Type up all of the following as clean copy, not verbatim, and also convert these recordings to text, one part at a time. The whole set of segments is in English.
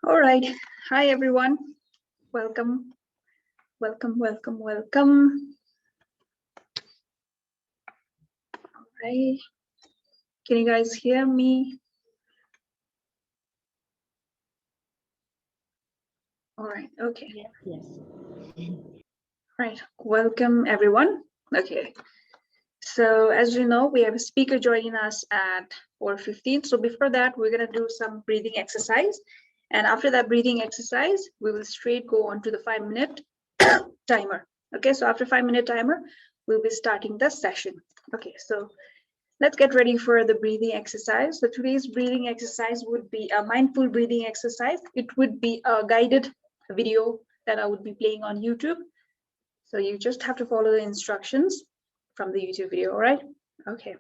All right. Hi, everyone. Welcome. Welcome. All right. Can you guys hear me? All right. Okay. Yes. Right. Welcome, everyone. Okay. So as you know, we have a speaker joining us at 4:15. So before that, we're going to do some breathing exercise. And after that breathing exercise, we will straight go on to the 5-minute timer. Okay, so after 5-minute timer, we'll be starting the session. Okay, so let's get ready for the breathing exercise. So today's breathing exercise would be a mindful breathing exercise. It would be a guided video that I would be playing on YouTube. So you just have to follow the instructions from the YouTube video, all right? Okay.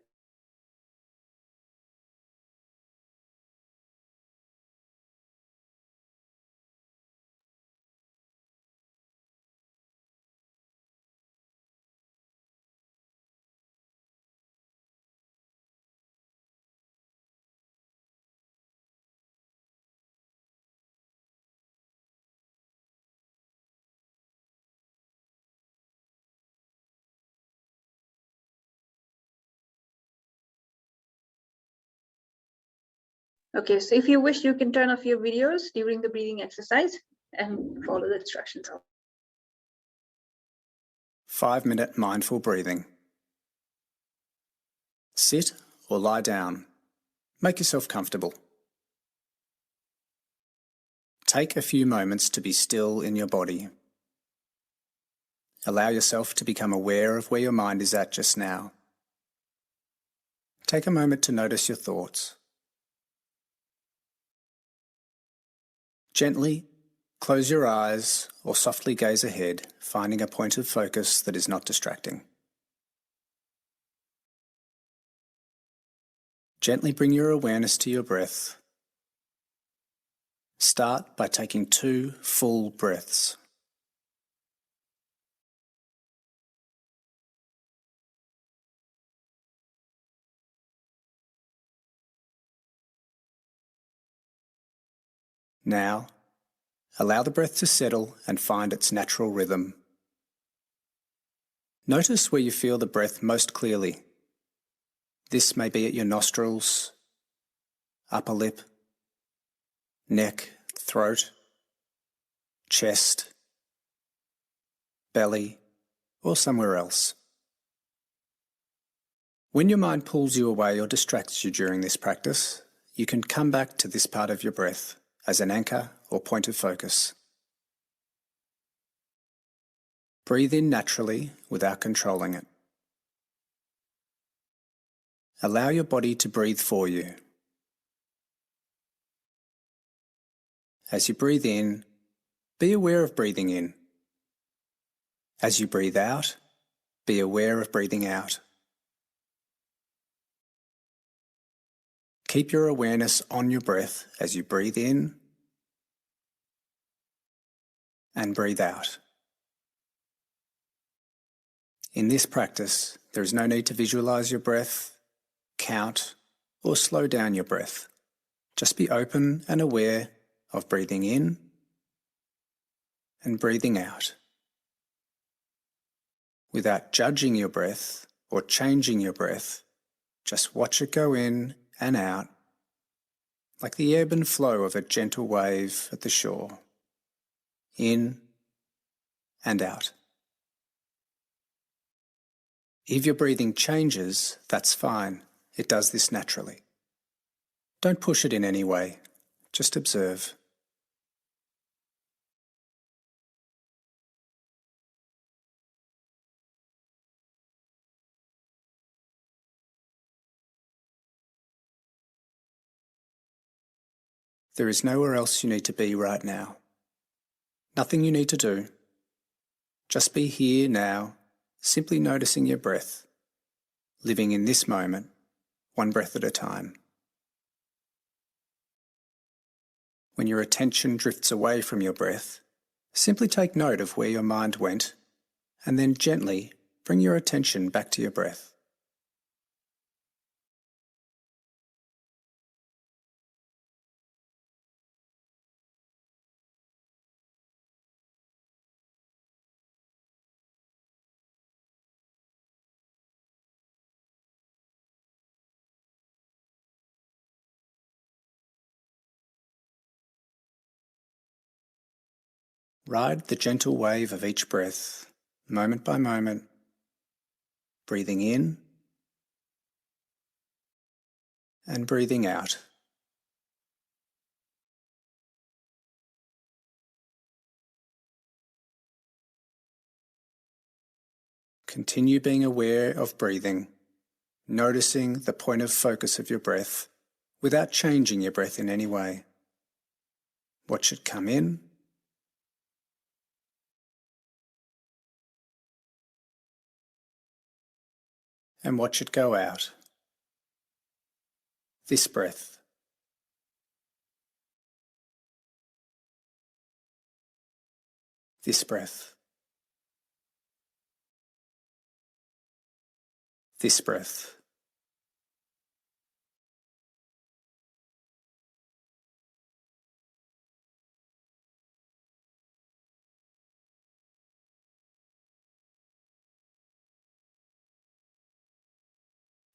Okay, so if you wish, you can turn off your videos during the breathing exercise and follow the instructions. 5-minute mindful breathing. Sit or lie down. Make yourself comfortable. Take a few moments to be still in your body. Allow yourself to become aware of where your mind is at just now. Take a moment to notice your thoughts. Gently close your eyes or softly gaze ahead, finding a point of focus that is not distracting. Gently bring your awareness to your breath. Start by taking 2 full breaths. Now, allow the breath to settle and find its natural rhythm. Notice where you feel the breath most clearly. This may be at your nostrils, upper lip, neck, throat, chest, belly, or somewhere else. When your mind pulls you away or distracts you during this practice, you can come back to this part of your breath as an anchor or point of focus. Breathe in naturally without controlling it. Allow your body to breathe for you. As you breathe in, be aware of breathing in. As you breathe out, be aware of breathing out. Keep your awareness on your breath as you breathe in and breathe out. In this practice, there is no need to visualize your breath, count, or slow down your breath. Just be open and aware of breathing in and breathing out. Without judging your breath or changing your breath, just watch it go in and out, like the ebb and flow of a gentle wave at the shore. In and out. If your breathing changes, that's fine. It does this naturally. Don't push it in any way. Just observe. There is nowhere else you need to be right now. Nothing you need to do. Just be here now, simply noticing your breath, living in this moment, one breath at a time. When your attention drifts away from your breath, simply take note of where your mind went, and then gently bring your attention back to your breath. Ride the gentle wave of each breath, moment by moment, breathing in and breathing out. Continue being aware of breathing, noticing the point of focus of your breath without changing your breath in any way. Watch it come in and watch it go out. This breath. This breath. This breath.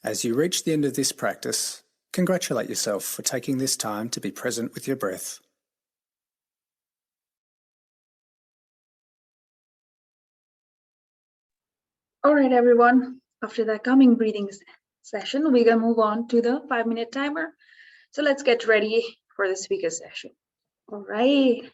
As you reach the end of this practice, congratulate yourself for taking this time to be present with your breath. All right, everyone. After that calming breathing session, we're going to move on to the 5-minute timer. So let's get ready for the speaker session. All right.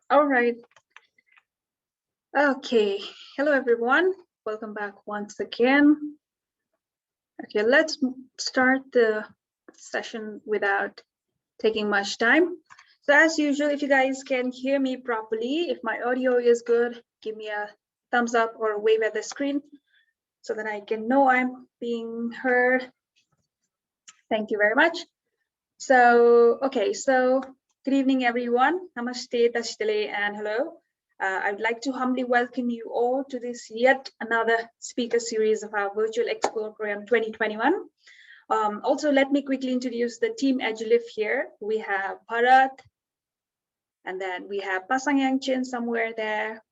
All right. Okay. Hello, everyone. Welcome back once again. Okay, let's start the session without taking much time. So as usual, if you guys can hear me properly, if my audio is good, give me a thumbs up or a wave at the screen so that I can know I'm being heard. Thank you very much. So, okay, so good evening, everyone. Namaste, tashtale, and hello. I'd like to humbly welcome you all to this yet another speaker series of our Virtual Explore Program 2021. Also, let me quickly introduce the team Agilif here. We have Bharat, and then we have Pasang Yangchen somewhere there.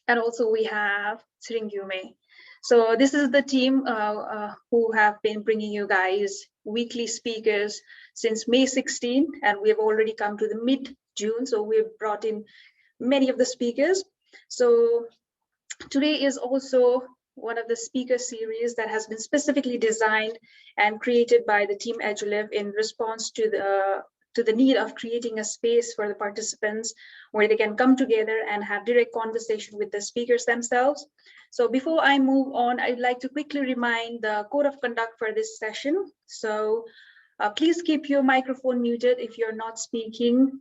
And also we have Sringyume. So this is the team who have been bringing you guys weekly speakers since May 16, and we have already come to the mid-June. So we've brought in many of the speakers. So today is also one of the speaker series that has been specifically designed and created by the team Agilif in response to the need of creating a space for the participants where they can come together and have direct conversation with the speakers themselves. So before I move on, I'd like to quickly remind the code of conduct for this session. So please keep your microphone muted if you're not speaking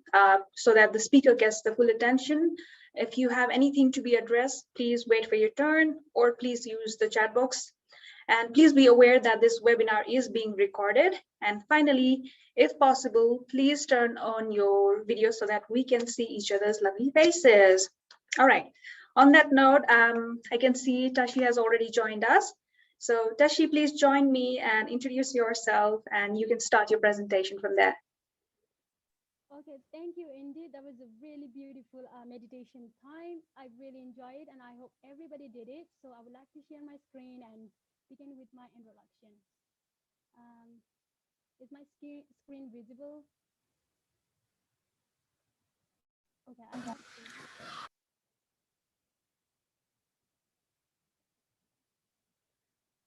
so that the speaker gets the full attention. If you have anything to be addressed, please wait for your turn or please use the chat box. And please be aware that this webinar is being recorded. And finally, if possible, please turn on your video so that we can see each other's lovely faces. All right. On that note, I can see Tashi has already joined us. So Tashi, please join me and introduce yourself, and you can start your presentation from there. Okay, thank you, Indy. That was a really beautiful meditation time. I really enjoyed it, and I hope everybody did it. So I would like to share my screen and begin with my introduction. Is my screen visible? Okay.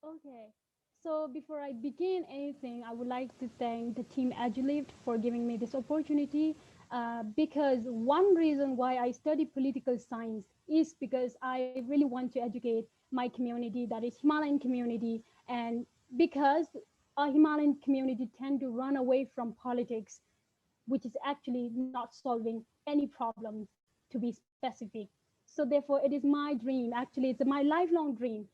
Okay. So before I begin anything, I would like to thank the team Agilif for giving me this opportunity. Because one reason why I study political science is because I really want to educate my community, that is Himalayan community, and because our Himalayan community tend to run away from politics, which is actually not solving any problems, to be specific. So therefore, it is my dream. Actually, it's my lifelong dream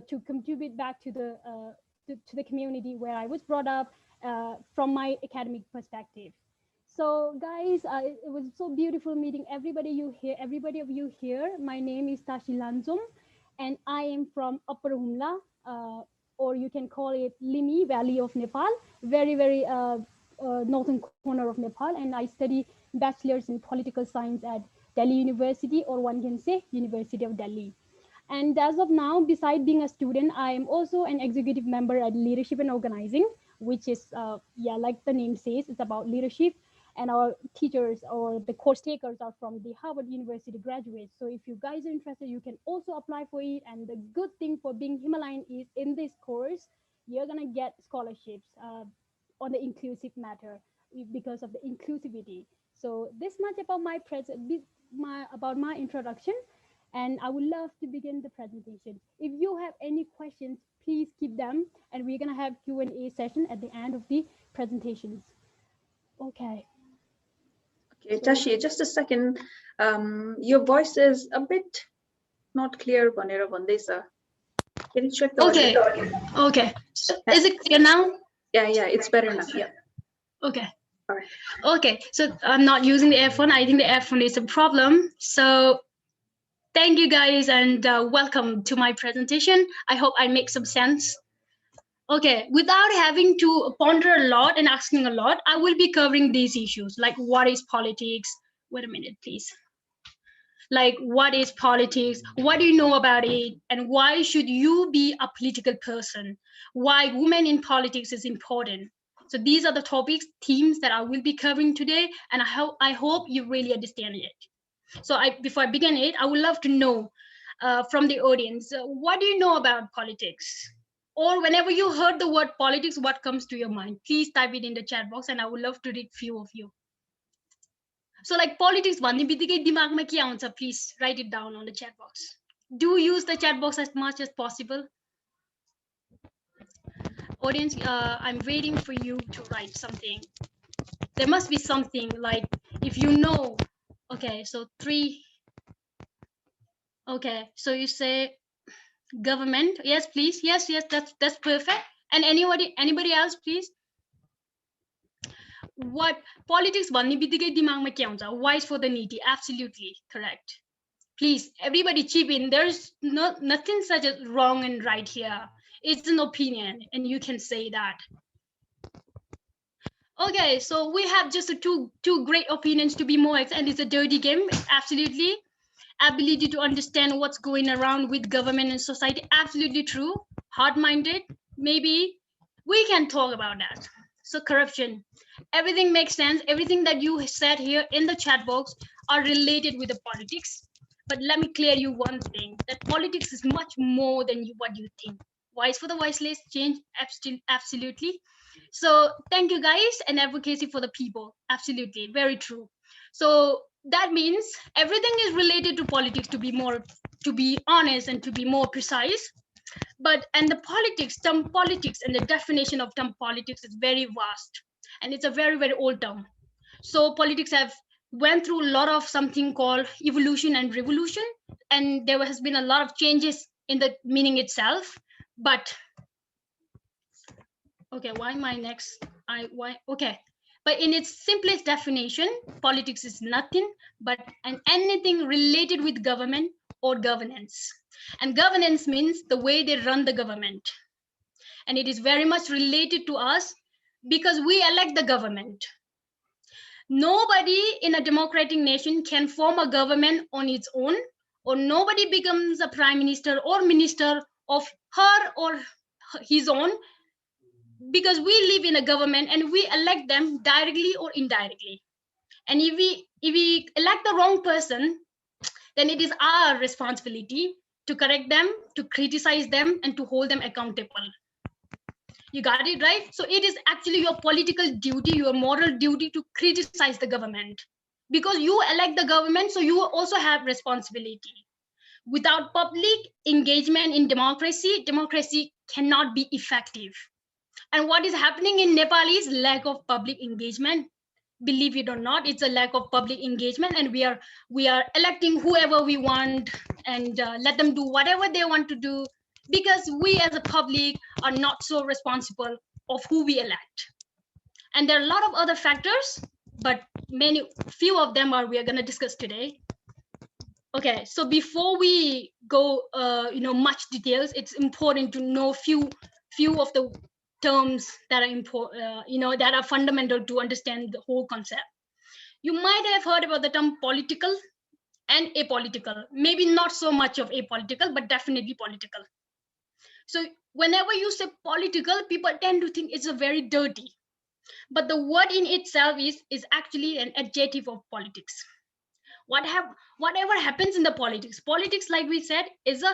to contribute back to the community where I was brought up from my academic perspective. So guys, it was so beautiful meeting everybody of you here. My name is Tashi Lanzum, and I am from Upper Humla, or you can call it Limi Valley of Nepal, very northern corner of Nepal, and I study bachelor's in political science at Delhi University, or one can say University of Delhi. And as of now, beside being a student, I am also an executive member at Leadership and Organizing, which is, like the name says, it's about leadership. And our teachers or the course takers are from the Harvard University graduates. So if you guys are interested, you can also apply for it. And the good thing for being Himalayan is in this course, you're gonna get scholarships on the inclusive matter because of the inclusivity. So this much about my introduction, and I would love to begin the presentation. If you have any questions, please keep them, and we're gonna have Q&A session at the end of the presentations. Okay. Okay, Tashi, just a second. Your voice is a bit not clear. Can you check the audio? Okay. Is it clear now? Yeah, it's better now. Yeah. Okay. All right. Okay, so I'm not using the earphone. I think the earphone is a problem. So thank you guys, and welcome to my presentation. I hope I make some sense. Okay, without having to ponder a lot and asking a lot, I will be covering these issues like what is politics? Wait a minute, please. Like what is politics? What do you know about it? And why should you be a political person? Why women in politics is important? So these are the topics, themes that I will be covering today, and I hope you really understand it. So before I begin it, I would love to know from the audience, what do you know about politics? Or whenever you heard the word politics, what comes to your mind? Please type it in the chat box, and I would love to read few of you. So like politics, please write it down on the chat box. Do use the chat box as much as possible. Audience, I'm waiting for you to write something. There must be something like, if you know. Okay, so 3. Okay, so you say government. Yes, please. Yes, that's perfect. And anybody else, please? What politics भन्ने बित्तिकै दिमागमा के आउँछ? Wise for the needy. Absolutely correct. Please, everybody chip in. There's nothing such as wrong and right here. It's an opinion, and you can say that. Okay, so we have just two great opinions to be more, and it's a dirty game. Absolutely. Ability to understand what's going around with government and society. Absolutely true. Hard-minded, maybe. We can talk about that. So corruption. Everything makes sense. Everything that you said here in the chat box are related with the politics. But let me clear you one thing, that politics is much more than what you think. Wise for the voiceless, change, absolutely. So thank you guys, and advocacy for the people. Absolutely, very true. So that means everything is related to politics, to be honest and to be more precise. And the term politics and the definition of term politics is very vast, and it's a very, very old term. So politics have went through a lot of something called evolution and revolution, and there has been a lot of changes in the meaning itself. But okay, why my next? Okay. But in its simplest definition, politics is nothing but anything related with government or governance. And governance means the way they run the government. And it is very much related to us because we elect the government. Nobody in a democratic nation can form a government on its own, or nobody becomes a prime minister or minister of her or his own, because we live in a government and we elect them directly or indirectly. And if we elect the wrong person, then it is our responsibility to correct them, to criticize them, and to hold them accountable. You got it, right? So it is actually your political duty, your moral duty to criticize the government, because you elect the government, so you also have responsibility. Without public engagement in democracy, democracy cannot be effective. And what is happening in Nepal is lack of public engagement. Believe it or not, it's a lack of public engagement, and we are electing whoever we want and let them do whatever they want to do, because we as a public are not so responsible of who we elect. And there are a lot of other factors, but few of them we are going to discuss today. Okay, so before we go much details, it's important to know few of the terms that are important, that are fundamental to understand the whole concept. You might have heard about the term political and apolitical. Maybe not so much of apolitical, but definitely political. So whenever you say political, people tend to think it's a very dirty, but the word in itself is actually an adjective of politics. Whatever happens in the politics, like we said, is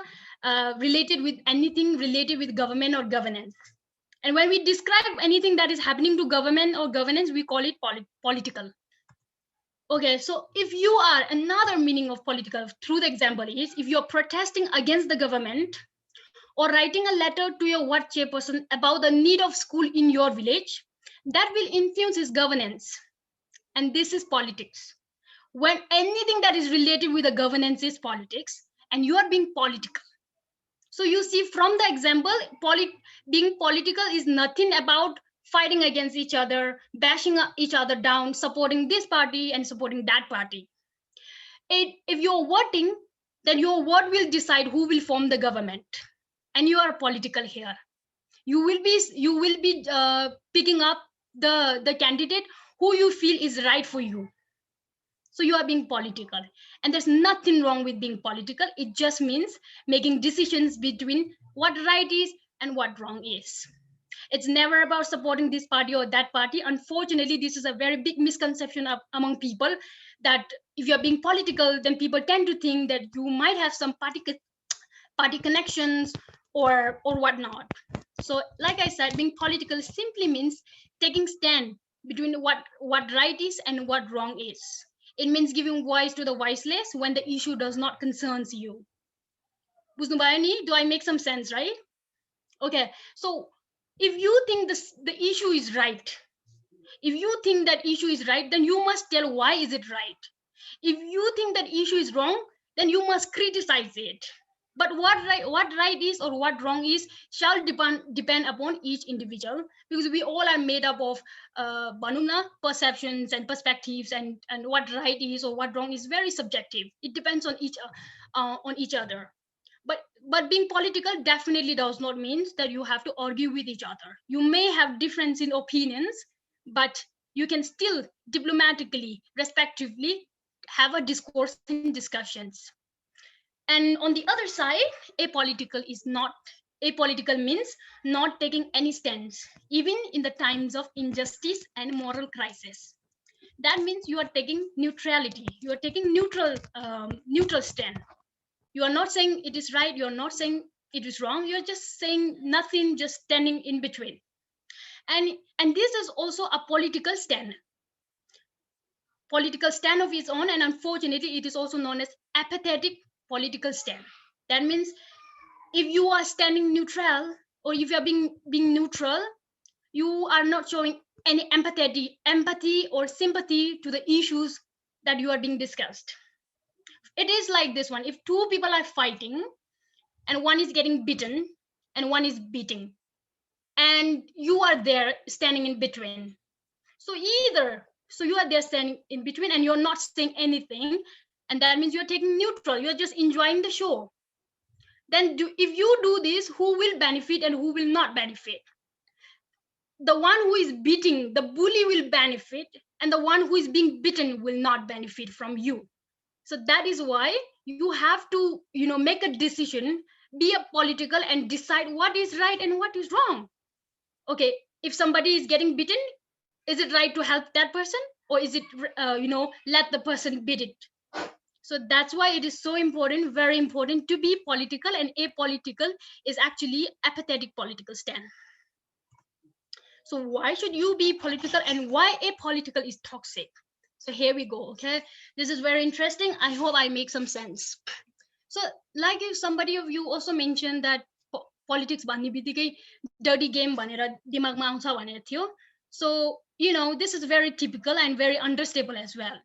related with anything related with government or governance. And when we describe anything that is happening to government or governance, we call it political. Okay, so if you are, another meaning of political through the example is, if you're protesting against the government or writing a letter to your ward chairperson about the need of school in your village, that will influence his governance. And this is politics. When anything that is related with the governance is politics, and you are being political. So you see from the example, being political is nothing about fighting against each other, bashing each other down, supporting this party and supporting that party. If you're voting, then your vote will decide who will form the government. And you are political here. You will be picking up the candidate who you feel is right for you. So you are being political, and there's nothing wrong with being political. It just means making decisions between what right is and what wrong is. It's never about supporting this party or that party. Unfortunately, this is a very big misconception among people, that if you're being political, then people tend to think that you might have some party connections or whatnot. So like I said, being political simply means taking stand between what right is and what wrong is. It means giving voice to the voiceless when the issue does not concerns you. Do I make some sense, right? Okay, so if you think the issue is right, if you think that issue is right, then you must tell why is it right. If you think that issue is wrong, then you must criticize it. But what right is or what wrong is shall depend upon each individual, because we all are made up of perceptions and perspectives, and what right is or what wrong is very subjective. It depends on each other. But being political definitely does not mean that you have to argue with each other. You may have difference in opinions, but you can still diplomatically, respectively, have a discourse and discussions. And on the other side, apolitical means not taking any stance, even in the times of injustice and moral crisis. That means you are taking neutrality. You are taking neutral stand. You are not saying it is right. You are not saying it is wrong. You are just saying nothing, just standing in between. And this is also a political stand of its own, and unfortunately it is also known as apathetic political stand. That means if you are standing neutral, or if you are being neutral, you are not showing any empathy or sympathy to the issues that you are being discussed. It is like this one: if two people are fighting and one is getting beaten and one is beating, and you are there standing in between, so you are there standing in between and you're not saying anything, and that means you're taking neutral, you're just enjoying the show. Then if you do this, who will benefit and who will not benefit? The one who is beating, the bully, will benefit, and the one who is being beaten will not benefit from you. So that is why you have to make a decision, be a political, and decide what is right and what is wrong. Okay, if somebody is getting beaten, is it right to help that person, or is it let the person beat it? So that's why it is so important, very important, to be political, and apolitical is actually apathetic political stand. So why should you be political, and why apolitical is toxic? So here we go. Okay, this is very interesting. I hope I make some sense. So like if somebody of you also mentioned that politics भन्ने बित्तिकै dirty game भनेर दिमागमा आउँछ भनेर थियो. So this is very typical and very understandable as well.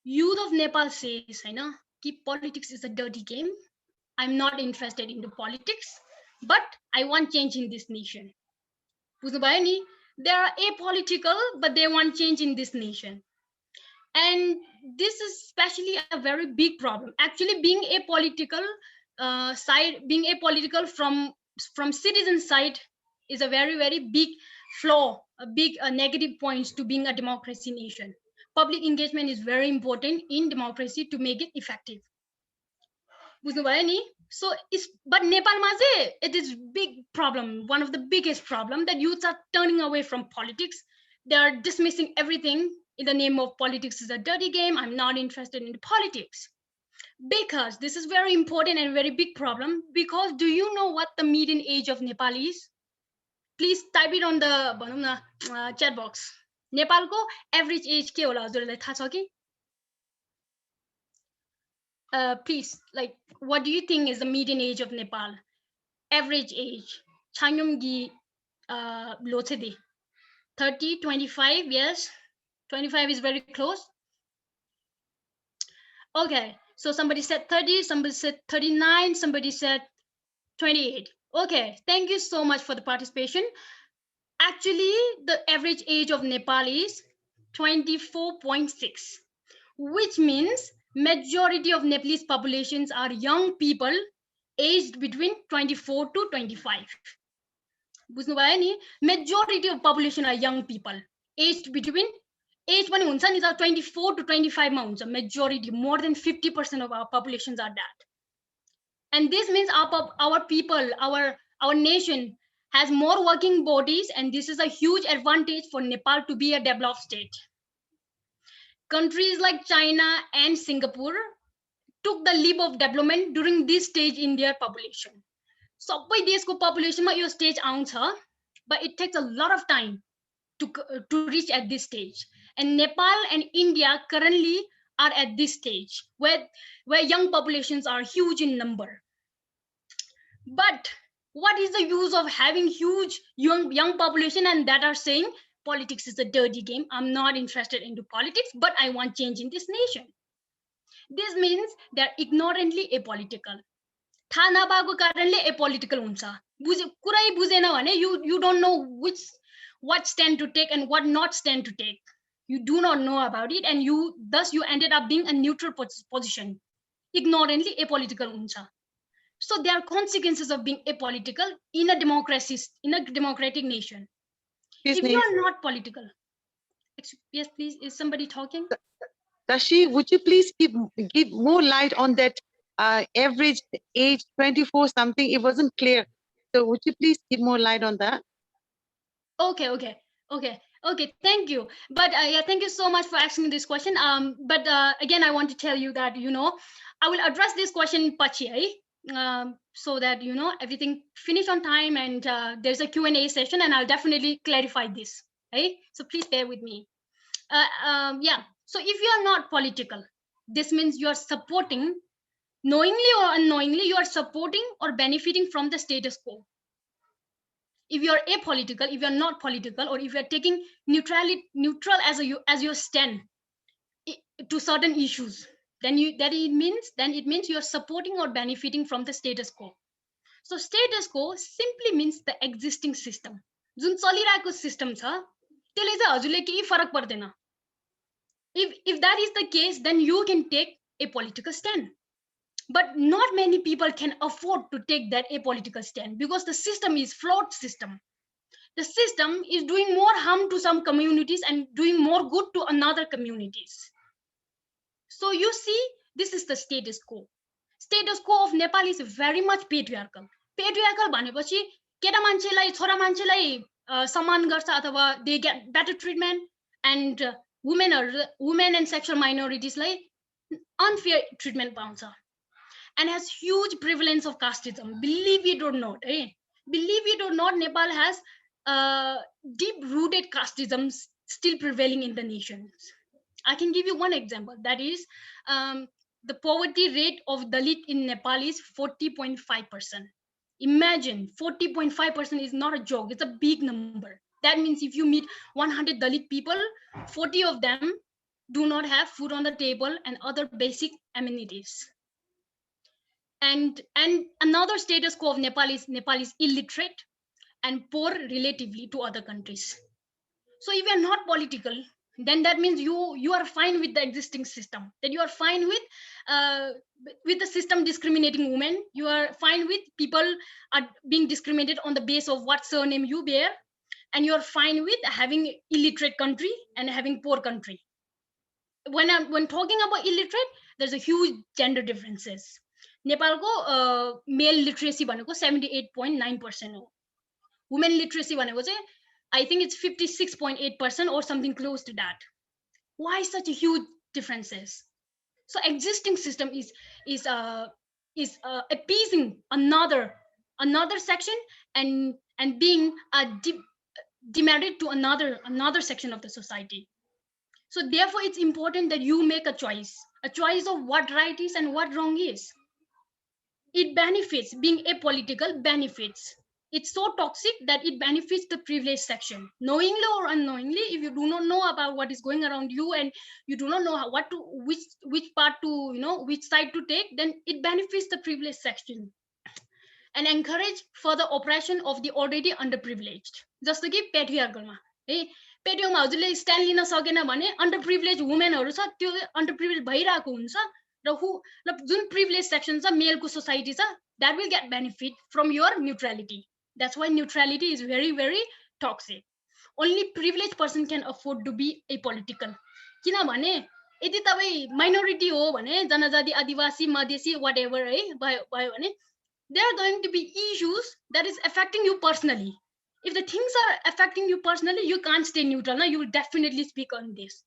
Youth of Nepal says, politics is a dirty game. I'm not interested in the politics, but I want change in this nation. They are apolitical, but they want change in this nation. And this is especially a very big problem. Actually, being apolitical from citizen side is a very, very big flaw, a big negative points to being a democracy nation. Public engagement is very important in democracy to make it effective. So but Nepal it is big problem, one of the biggest problem, that youths are turning away from politics. They are dismissing everything in the name of politics is a dirty game. I'm not interested in politics. Because this is very important and very big problem. Because do you know what the median age of Nepal is? Please type it on the chat box. Nepal ko average age ke hola hazurhai थाहा छ कि? Please, like, what do you think is the median age of Nepal? Average age. Chanyumgi lochedi. 30, 25, yes. 25 is very close. Okay, so somebody said 30, somebody said 39, somebody said 28. Okay, thank you so much for the participation. Actually, the average age of Nepal is 24.6, which means majority of Nepalese populations are young people aged between 24 to 25. बुझ्नु भयो नि majority of population are young people aged between age पनि हुन्छ नि त 24 to 25 मा हुन्छ majority more than 50% of our populations are that and this means our people our nation has more working bodies and this is a huge advantage for Nepal to be a developed state. Countries like China and Singapore took the leap of development during this stage in their population. Sabai deshko population ma yo stage आउँछ but it takes a lot of time to reach at this stage. And Nepal and India currently are at this stage where young populations are huge in number. But what is the use of having huge young population and that are saying politics is a dirty game? I'm not interested into politics, but I want change in this nation. This means they're ignorantly apolitical. थाहा नपाएको कारणले apolitical हुन्छ. कुरै बुझेन भने you don't know what stand to take and what not stand to take. You do not know about it and thus you ended up being a neutral position. Ignorantly apolitical हुन्छ. So there are consequences of being apolitical in a democracy, in a democratic nation. If you are not political, yes, please. Is somebody talking? Tashi, would you please give more light on that average age 24 something? It wasn't clear. So would you please give more light on that? Okay. Thank you. But yeah, thank you so much for asking this question. But again, I want to tell you that I will address this question pachi, so that everything finish on time and there's a Q&A session and I'll definitely clarify this. Right? So please bear with me. Yeah. So if you are not political, this means you are supporting, knowingly or unknowingly, you are supporting or benefiting from the status quo. If you are apolitical, if you are not political, or if you are taking neutral as your stand to certain issues, then it means you are supporting or benefiting from the status quo. So status quo simply means the existing system. जुन चलिरहेको system छ त्यसले चाहिँ हजुरले केही फरक पर्दैन. If that is the case, then you can take a political stand. But not many people can afford to take that apolitical stand because the system is flawed system. The system is doing more harm to some communities and doing more good to another communities. So you see, this is the status quo. Status quo of Nepal is very much patriarchal. Patriarchal भनेपछि केटा मान्छेलाई छोरा मान्छेलाई सम्मान गर्छ अथवा they get better treatment and women and sexual minorities like unfair treatment पाउँछ. And has huge prevalence of casteism. Believe it or not, believe it or not, Nepal has deep-rooted casteism still prevailing in the nations. I can give you one example. That is, the poverty rate of Dalit in Nepal is 40.5%. Imagine 40.5% is not a joke. It's a big number. That means if you meet 100 Dalit people, 40 of them do not have food on the table and other basic amenities. And another status quo of Nepal is illiterate and poor relatively to other countries. So if you are not political, then that means you are fine with the existing system. That you are fine with the system discriminating women. You are fine with people are being discriminated on the basis of what surname you bear, and you are fine with having illiterate country and having poor country. When talking about illiterate, there's a huge gender differences. Nepalko male literacy भनेको 78.9% हो. Women literacy भनेको चाहिँ I think it's 56.8% or something close to that. Why such a huge differences? So existing system is appeasing another section and being demerit to another section of the society. So therefore it's important that you make a choice of what right is and what wrong is. It benefits, being apolitical benefits. It's so toxic that it benefits the privileged section. Knowingly or unknowingly, if you do not know about what is going around you and you do not know which part to, which side to take, then it benefits the privileged section and encourage further oppression of the already underprivileged. Just like patriarchal ma. पेटियोमा हजुरले stand लिन सकेन भने अन्डरप्रिभिलेज वुमेनहरु छ त्यो अन्डरप्रिभिलेज भइराको हुन्छ र जुन privilege section छ मेलको society छ that will get benefit from your neutrality. That's why neutrality is very, very toxic. Only privileged person can afford to be apolitical. किनभने यदि तपाई minority हो भने जनजाति आदिवासी मधेसी whatever है भयो भने there are going to be issues that is affecting you personally. If the things are affecting you personally, you can't stay neutral. No, you will definitely speak on this.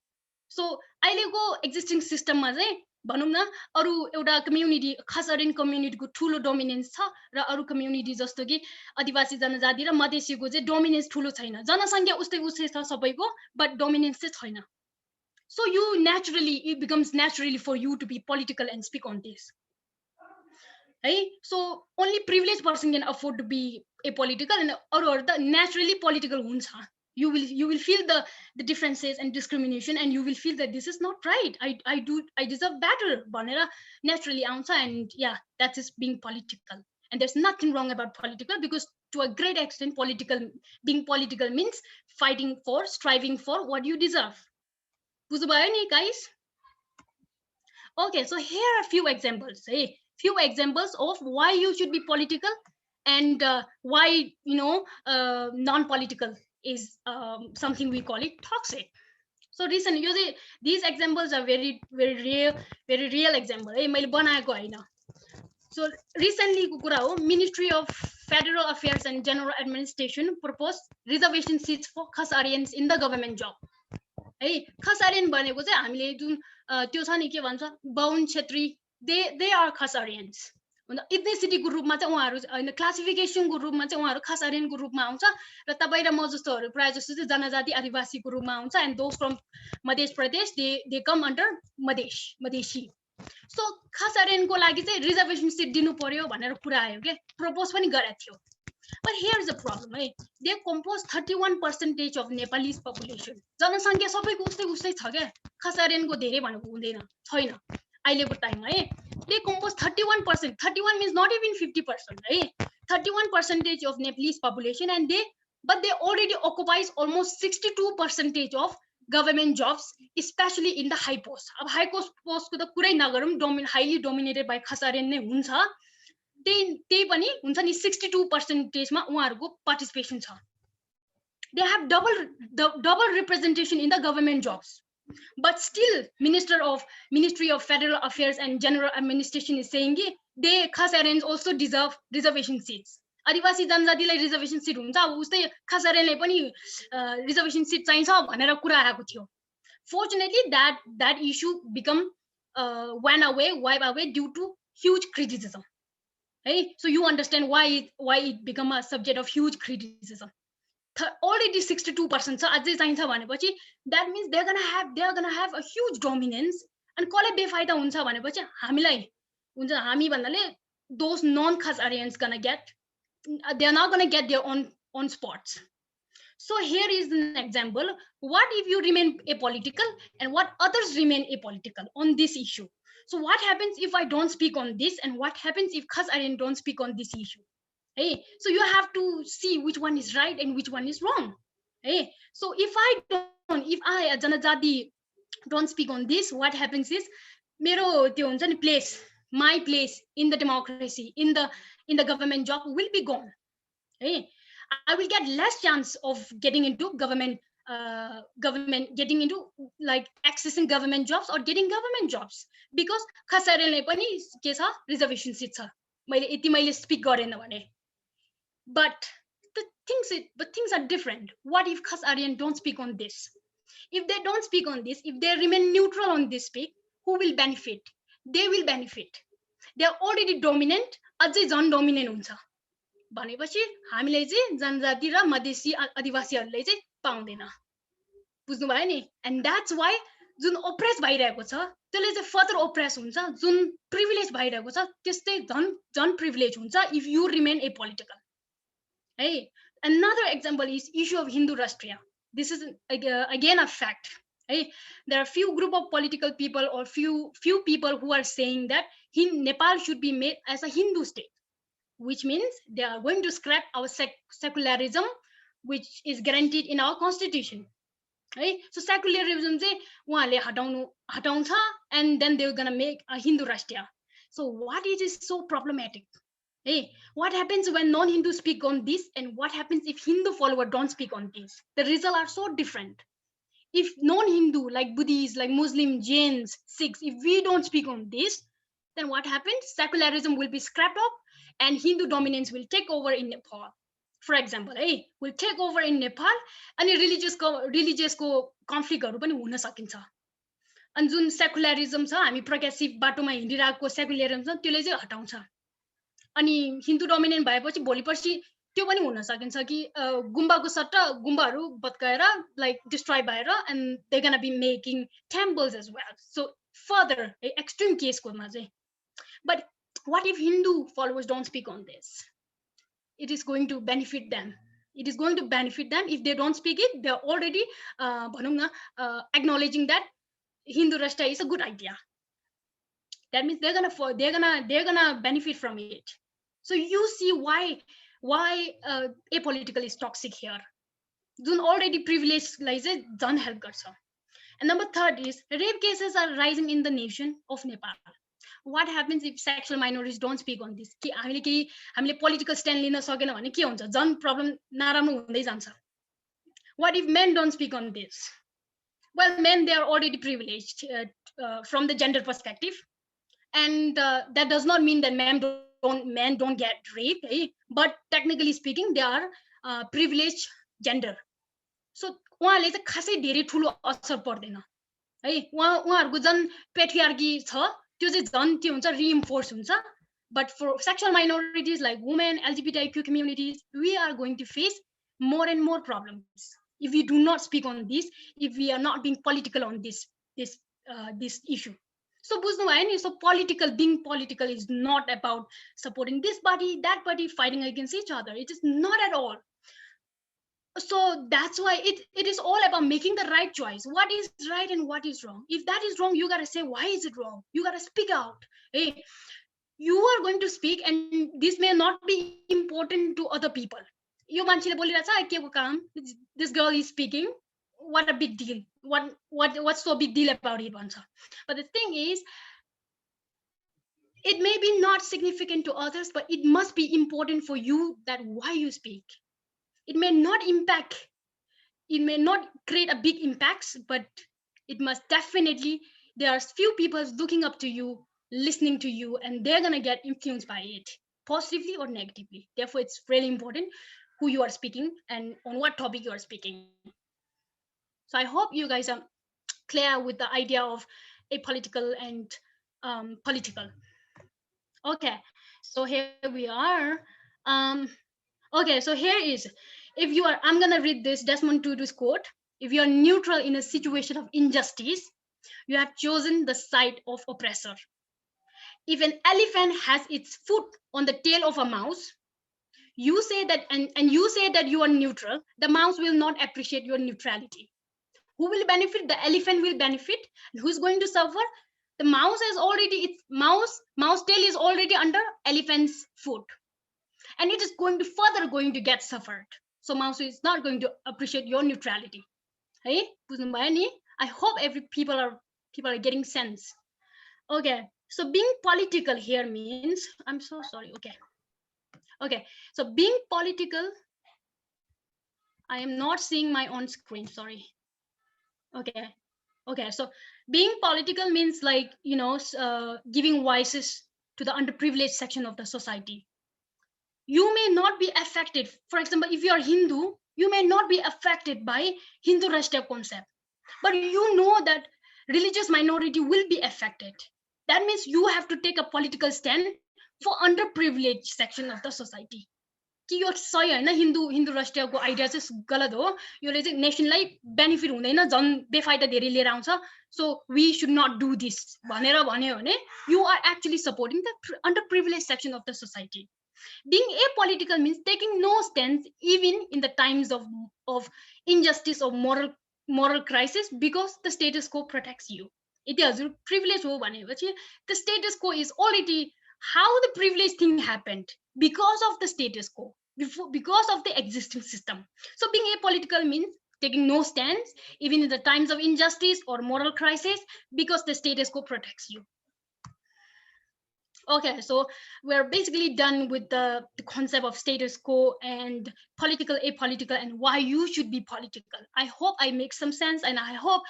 So अहिलेको existing system मा चाहिँ भनौं न अरु एउटा community खास अरेन कम्युनिटीको ठूलो dominance छ र अरु कम्युनिटी जस्तो कि आदिवासी जनजाति र मधेसीको चाहिँ डोमिनेन्स ठूलो छैन जनसंख्या उस्तै छ सबैको बट डोमिनेन्स चाहिँ छैन so you naturally it becomes naturally for you to be political and speak on this hey so only privileged person can afford to be apolitical and अरुहरु त naturally political हुन्छ you will feel the differences and discrimination and you will feel that this is not right I deserve better bhanera naturally आउँछ and yeah that is being political and there's nothing wrong about political because to a great extent being political means fighting for striving for what you deserve बुझ्नुभयो नि guys okay so here are a few examples few examples of why you should be political and why you know non-political is something we call it toxic. So recently these examples are very real example मैले बनाएको हैन. So recently को कुरा हो Ministry of Federal Affairs and General Administration proposed reservation seats for khas Aryans in the government job. है khas Aryan भनेको चाहिँ हामीले जुन त्यो छ नि के भन्छ बाहुन क्षेत्री they are khas Aryans. Ethnicity को रूपमा चाहिँ उहाँहरु हैन क्लासिफिकेसन को रूपमा चाहिँ उहाँहरु खास आर्यन को रूपमा आउँछ र तपाई र म जस्तोहरु प्राय जस्तो चाहिँ जनजाति आदिवासी को रूपमा आउँछ and those from Madhya Pradesh they come under Madhesi so खास आर्यन को लागि चाहिँ रिजर्भेसन सिट दिनु पर्यो भनेर कुरा आयो के प्रपोज पनि गरेको थियो but here is a problem they compose 31% of Nepalese population जनसंख्या सबैको उस्तै छ के खास आर्यन को धेरै भनेको हुँदैन छैन अहिलेको टाइममा they compose 31%. 31 means not even 50%, right? 31% of Nepalese population, and they already occupies almost 62% of government jobs, especially in the high post. अब high post को त कुरै नगरौं highly dominated by khas Aryan नै हुन्छ त्यही पनि हुन्छ नि 62% मा उहाँहरुको participation छ. They have double representation in the government jobs. But still Ministry of Federal Affairs and General Administration is saying they khas Aryans also deserve reservation seats. Adivasi जनजातिलाई reservation seat हुन्छ अब उस्तै खास आर्यनलाई पनि रिजर्भेसन सिट चाहिन्छ भनेर कुरा आएको थियो. Fortunately that issue become wipe away due to huge criticism. Hey, so you understand why it become a subject of huge criticism. Already 62% छ अझै चाहिन्छ भनेपछि that means they are gonna have a huge dominance and कसले बेफाइदा हुन्छ भनेपछि हामीलाई हुन्छ हामी भन्नाले those non khas Aryans gonna get they are not gonna get their own spots. So here is an example. What if you remain apolitical and what others remain apolitical on this issue? So what happens if I don't speak on this and what happens if khas Aryan don't speak on this issue? Hey, so you have to see which one is right and which one is wrong. Hey, so if I a janajati don't speak on this, what happens is mero त्यो हुन्छ नि place, my place in the democracy, in the government job will be gone. Hey, I will get less chance of getting into government getting into like accessing government jobs or getting government jobs because khas Aryanलाई पनि के छ reservation seat छ मैले यति मैले speak गरेन भने. But things are different. What if khas Aryan don't speak on this? If they don't speak on this, if they remain neutral on this speak, who will benefit? They will benefit. They are already dominant. अझै झन् dominant हुन्छ भनेपछि हामीले चाहिँ जनजाति र मधेसी आदिवासीहरुले चाहिँ पाउँदैन. बुझ्नु भयो नि? And that's why Jun oppress भइरहेको छ त्यसले चाहिँ further oppress हुन्छ. जुन privilege भइरहेको छ त्यस्तै झन् privilege हुन्छ if you remain apolitical. Hey, another example is issue of Hindu Rashtriya. This is again a fact. Hey, there are few group of political people or few people who are saying that Nepal should be made as a Hindu state, which means they are going to scrap our secularism, which is guaranteed in our constitution. Hey, so secularism चाहिँ उहाँले हटाउँछ and then they're gonna make a Hindu Rashtriya. So what is so problematic? Hey, what happens when non-Hindu speak on this, and what happens if Hindu followers don't speak on this? The results are so different. If non-Hindu, like Buddhists, like Muslim, Jains, Sikhs, if we don't speak on this, then what happens? Secularism will be scrapped up and Hindu dominance will take over in Nepal. For example, will take over in Nepal and religious conflict पनि हुन सकिन्छ. अनि जुन सेकुलरिजम छ, हामी progressive बाटोमा हिँडिरहेको सेकुलरिजम छ, त्यसले चाहिँ हटाउँछ. अनि हिन्दू डोमिनेन्ट भएपछि भोलि पर्सि त्यो पनि हुन सकिन्छ कि गुम्बाको सट्टा गुम्बाहरू भत्काएर लाइक डिस्ट्रोय भएर and they gonna be making temples as well. So further extreme केसकोमा चाहिँ, but what if Hindu followers don't speak on this? It is going to benefit them. It is going to benefit them. If they don't speak it, they're already acknowledging that Hindu Rashtra is a good idea. That means they're gonna benefit from it. So you see why apolitical is toxic here. Don't already privileged like don't help garcha. And number third is rape cases are rising in the nation of Nepal. What happens if sexual minorities don't speak on this? कि हामीले political stand लिन सकेन भने के हुन्छ? झन् problem नराम्रो हुँदै जान्छ. What if men don't speak on this? Well, men, they are already privileged from the gender perspective, and that does not mean that men don't get raped, but technically speaking, they are privileged gender. So उहाँले चाहिँ खासै धेरै ठुलो असर पर्दैन है. उहाँहरुको जन patriarchy छ त्यो चाहिँ झन् के हुन्छ, reinforce हुन्छ. But for sexual minorities like women, LGBTQ communities, we are going to face more and more problems if we do not speak on this, if we are not being political on this issue. So बुझ्नु भयो नि. So being political is not about supporting this party, that party, fighting against each other. It is not at all. So that's why it is all about making the right choice. What is right and what is wrong? If that is wrong, you gotta say why is it wrong. You gotta speak out. Hey, you are going to speak, and this may not be important to other people. यो मान्छेले बोलिरहेछ के को काम, this girl is speaking, what a big deal, what's so big deal about it भन्छ. But the thing is, it may be not significant to others, but it must be important for you that why you speak. It may not create a big impacts, but it must definitely, there are few people looking up to you, listening to you, and they're gonna get influenced by it, positively or negatively. Therefore, it's really important who you are speaking and on what topic you are speaking. So I hope you guys are clear with the idea of apolitical and political. Okay, so here we are. Okay, so here is, if you are, I'm gonna read this Desmond Tutu's quote. If you are neutral in a situation of injustice, you have chosen the side of oppressor. If an elephant has its foot on the tail of a mouse, you say that, and you say that you are neutral, the mouse will not appreciate your neutrality. Who will benefit? The elephant will benefit. And who's going to suffer? The mouse is already, its mouse tail is already under elephant's foot, and it is further going to get suffered. So mouse is not going to appreciate your neutrality. Hey, I hope people are getting sense. Okay, so being political here means, I'm so sorry. Okay, so being political, I am not seeing my own screen, sorry. Okay, so being political means like, giving voices to the underprivileged section of the society. You may not be affected. For example, if you are Hindu, you may not be affected by Hindu Rashtra concept, but you know that religious minority will be affected. That means you have to take a political stand for underprivileged section of the society. कि यो सही हैन, Hindu राष्ट्रियको idea चाहिँ गलत हो, योले चाहिँ नेसनलाई benefit हुँदैन, झन् बेफाइदा धेरै लिएर आउँछ, so we should not do this भनेर भन्यो भने you are actually supporting the underprivileged section of the society. Being apolitical means taking no stance even in the times of injustice or moral crisis, because the status quo protects you. It is privilege ho भनेपछि the status quo is already how the privilege thing happened, because of the status quo, because of the existing system. So being apolitical means taking no stance even in the times of injustice or moral crisis, because the status quo protects you. Okay, so we're basically done with the concept of status quo and political, apolitical, and why you should be political. I hope I make some sense, and I hope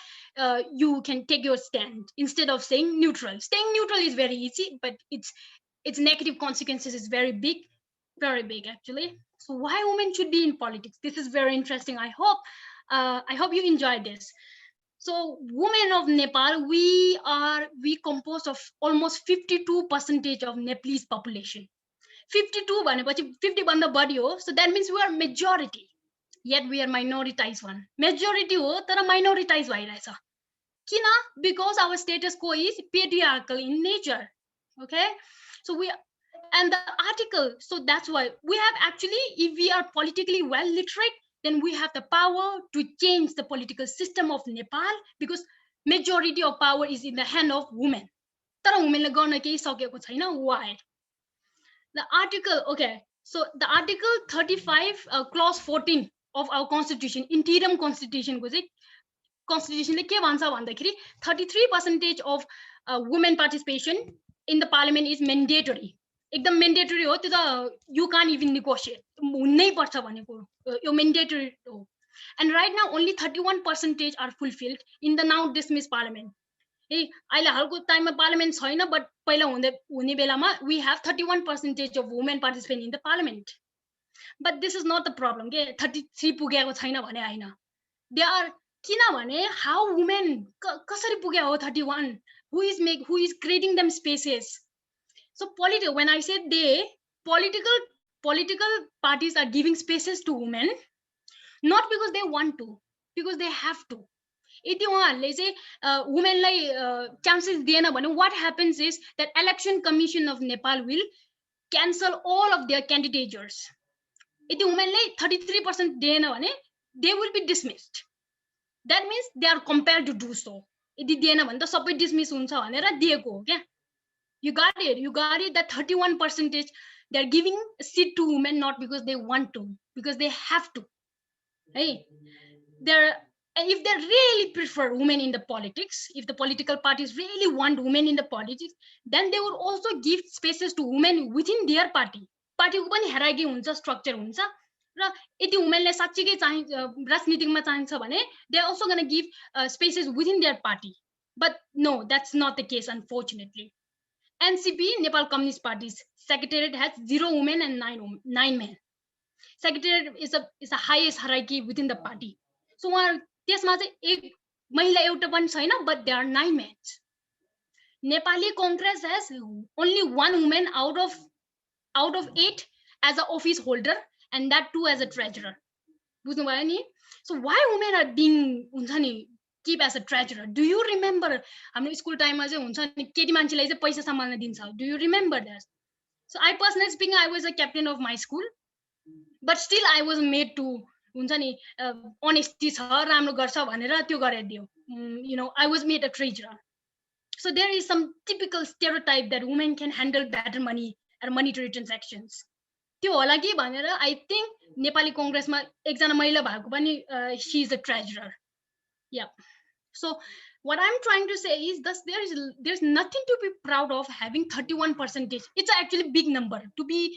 you can take your stand instead of saying neutral. Staying neutral is very easy, but its negative consequences is very big actually. So why women should be in politics? This is very interesting. I hope you enjoy this. So women of Nepal, we composed of almost 52% of Nepalese population. 52 भनेपछि 50 भन्दा बढी हो. So that means we are majority. Yet we are minoritized one. Majority हो तर minoritized भइरहेछ. किन? Because our status quo is patriarchal in nature. Okay? So and the article, so that's why we have actually, if we are politically well literate, then we have the power to change the political system of Nepal, because majority of power is in the hand of women. तर womenले गर्न केही सकेको छैन. Why? The article, okay, so the article 35 clause 14 of our constitution, interim constitution को चाहिँ constitution ले के भन्छ भन्दाखेरि 33% of women participation in the parliament is mandatory. एकदम mandatory हो. त्यो त you can't even negotiate. हुनै पर्छ भनेको यो mandatory हो. And right now only 31% are fulfilled in the now dismissed parliament. Hey, अहिले हालको टाइममा parliament छैन, but पहिला हुने बेलामा we have 31% of women participate in the parliament. But this is not the problem. के 33 पुगेको छैन भने हैन. There are किनभने how women कसरी पुग्यो हो 31, who is creating them spaces. So when I said political parties are giving spaces to women, not because they want to, because they have to. यदि उहाँहरूले चाहिँ womenलाई chances दिएन भने what happens is that election commission of Nepal will cancel all of their candidatures. यदि womenलाई 33% दिएन भने they will be dismissed. That means they are compelled to do so. यदि दिएन भने त सबै dismiss हुन्छ भनेर दिएको हो क्या. You got it that 31% they're giving a seat to women not because they want to, because they have to. Hey, if they really prefer women in the politics, if the political parties really want women in the politics, then they would also give spaces to women within their party. Party को पनि hierarchy हुन्छ, structure हुन्छ. र यदि womenलाई साच्चै चाहिँ राजनीतिमा चाहिन्छ भने they are also going to give spaces within their party. But no, that's not the case, unfortunately. NCP, Nepal Communist Party's secretariat has 0 women and 9 men. Secretariat is the highest hierarchy within the party. So त्यसमा चाहिँ एक महिला एउटा पनि छैन, but there are 9 men. Nepali Congress has only 1 woman out of 8 as an office holder, and that too as a treasurer. बुझ्नु भयो नि? So why women are being हुन्छ नि keep as a treasurer? Do you remember हाम्रो school टाइममा चाहिँ हुन्छ नि केटी मान्छेलाई चाहिँ पैसा सम्हाल्न दिन्छ? Do you remember that? So I personally speaking, I was a captain of my school, but still I was made to हुन्छ नि honesty छ, राम्रो गर्छ भनेर त्यो गरिदियो. You know, I was made a treasurer. So there is some typical stereotype that women can handle better money or monetary transactions. त्यो होला कि भनेर I think नेपाली कांग्रेसमा एकजना महिला भएको पनि she is a treasurer. Yeah. So what I'm trying to say is that there's nothing to be proud of having 31%. It's actually a big number. To be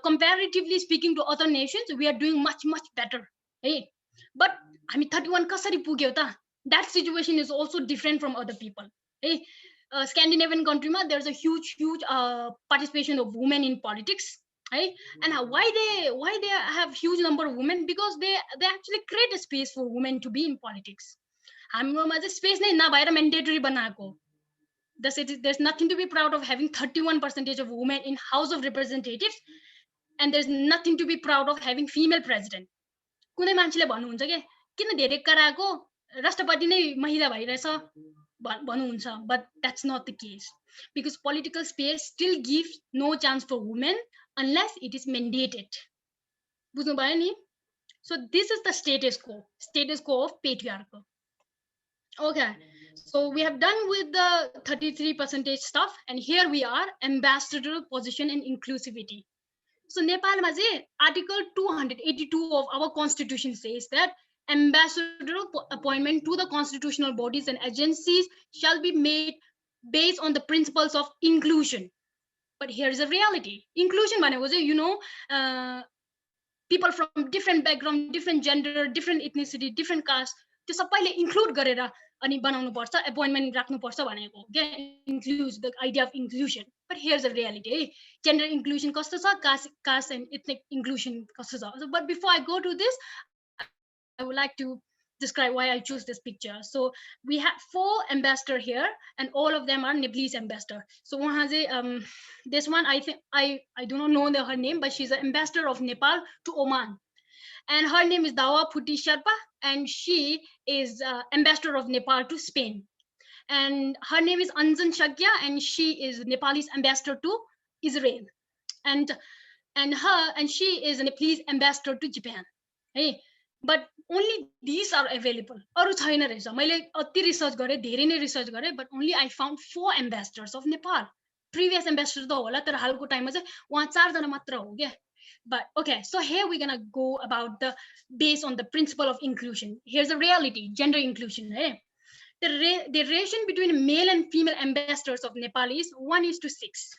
comparatively speaking to other nations, we are doing much better. Hey, but I mean 31 kasari pugyo ta? That situation is also different from other people. Hey, Scandinavian country ma there's a huge participation of women in politics. Hey, and why they have huge number of women? Because they actually create a space for women to be in politics. हाम्रोमा चाहिँ space नै नभएर mandatory बनाएको. There's nothing to be proud of having 31% of women in House of Representatives, and there's nothing to be proud of having female president. कुनै मान्छेले भन्नुहुन्छ के किन धेरै कराएको राष्ट्रपति नै महिला भइरहेछ भन्नुहुन्छ, but that's not the case, because political space still gives no chance for women unless it is mandated. बुझ्नु भयो नि? So this is the status quo of patriarchal. Okay, so we have done with the 33% stuff, and here we are, ambassadorial position and inclusivity. So Nepalमा चाहिँ Article 282 of our constitution says that ambassadorial appointment to the constitutional bodies and agencies shall be made based on the principles of inclusion. But here's a reality. Inclusion भनेको चाहिँ, you know, people from different background, different gender, different ethnicity, different caste, त्यो सबैले include गरेर अनि बनाउनु पर्छ, appointment राख्नु पर्छ भनेको के, includes the idea of inclusion. But here's the reality, है, gender inclusion कस्तो छ, caste and ethnic inclusion कस्तो छ. But before I go to this, I would like to describe why I choose this picture. So we have 4 ambassadors here, and all of them are Nepalese ambassador. So this one, I think I do not know her name, but she's an ambassador of Nepal to Oman, and her name is Dawa Phuti Sherpa, and she is ambassador of Nepal to Spain. And her name is Anjan Shagya, and she is Nepalese ambassador to Israel, and she is a Nepalese ambassador to Japan. Hey, but only these are available. अरु छैन रहेछ. मैले अति research गरे, धेरै नै research गरे, but only I found 4 ambassadors of Nepal. Previous ambassador त होला, तर हालको टाइममा चाहिँ उहाँ 4 जना मात्र हो के. But okay, so here we're gonna go about the based on the principle of inclusion. Here's the reality, gender inclusion. Hey, the ratio between male and female ambassadors of Nepal is 1:6.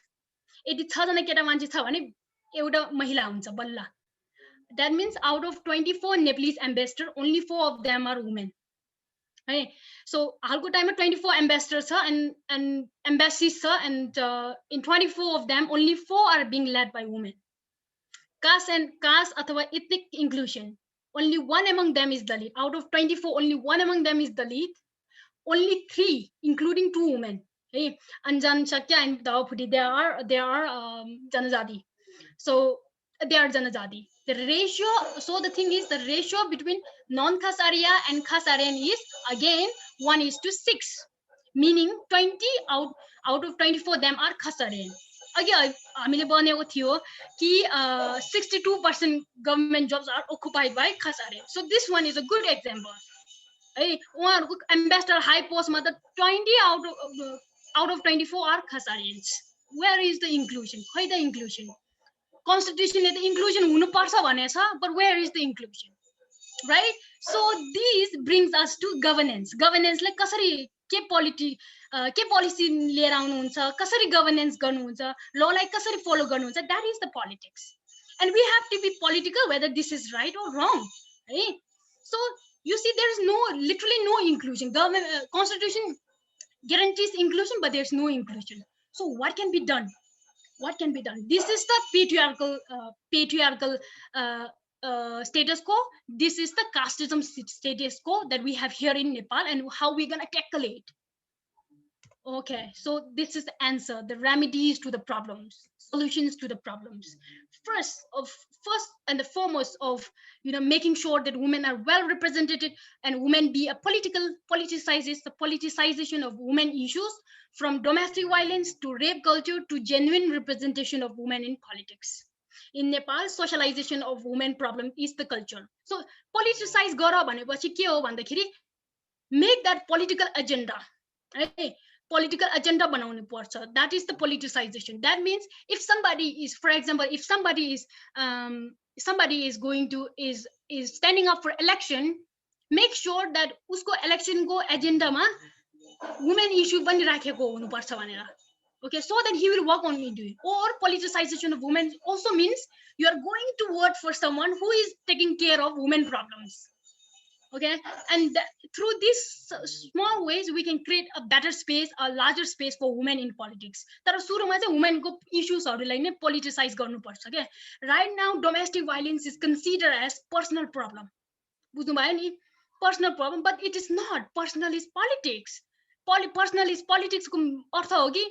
यदि 6 जना केटा मान्छे छ भने एउटा महिला हुन्छ बल्ल. That means out of 24 Nepalese ambassadors, only 4 of them are women. Hey, so halko time 24 ambassadors and embassies, and in 24 of them, only 4 are being led by women. Caste athwa ethnic inclusion, only 1 among them is Dalit. Out of 24, only 1 among them is Dalit. Only 3, including 2 women. Hey, Anjan Shakya and Dawa Phuti, they are Janajati. So they are Janajati. The ratio, so the thing is, the ratio between non-Khas area and Khas area is again 1:6, meaning 20 out of 24 them are Khas area. Again, हामीले बनेको थियो कि 62% government jobs are occupied by Khas area. So this one is a good example. Hey, उहाँहरुको ambassador high post मा त 20 out of 24 are Khas areans. Where is the inclusion? Why the inclusion? Constitution is the inclusion हुनु पर्छ भनेछ, but where is the inclusion, right? So this brings us to governance. Governance like कसरी के policy लिएर आउनुहुन्छ, कसरी governance गर्नुहुन्छ, law like कसरी follow गर्नुहुन्छ, that is the politics. And we have to be political whether this is right or wrong, right? So you see, there is literally no inclusion. Government constitution guarantees inclusion, but there's no inclusion. So what can be done? What can be done? This is the patriarchal status quo. This is the casteism status quo that we have here in Nepal, and how we're gonna tackle it. Okay, so this is the answer, the remedies to the problems, solutions to the problems. First and the foremost of making sure that women are well represented, and women be a politicization of women issues, from domestic violence to rape culture to genuine representation of women in politics. In Nepal, socialization of women problem is the culture. So politicize gara bhanepachi ke ho bhandakheri, make that political agenda. Right? Political agenda banaunu parcha. That is the politicization. That means if somebody is, for example, if somebody is standing up for election, make sure that usko election ko agenda ma women issue pani rakheko hunu parcha bhanera. Okay, so that he will work on it. Or politicization of women also means you are going to vote for someone who is taking care of women problems. Okay, and through these small ways we can create a better space, a larger space for women in politics. Tara suruma chai women ko issues haruलाई नै politicize गर्नु पर्छ के. Right now domestic violence is considered as personal problem. बुझ्नु भयो नि, personal problem, but it is not. Personal is politics. Personal is politics को अर्थ हो कि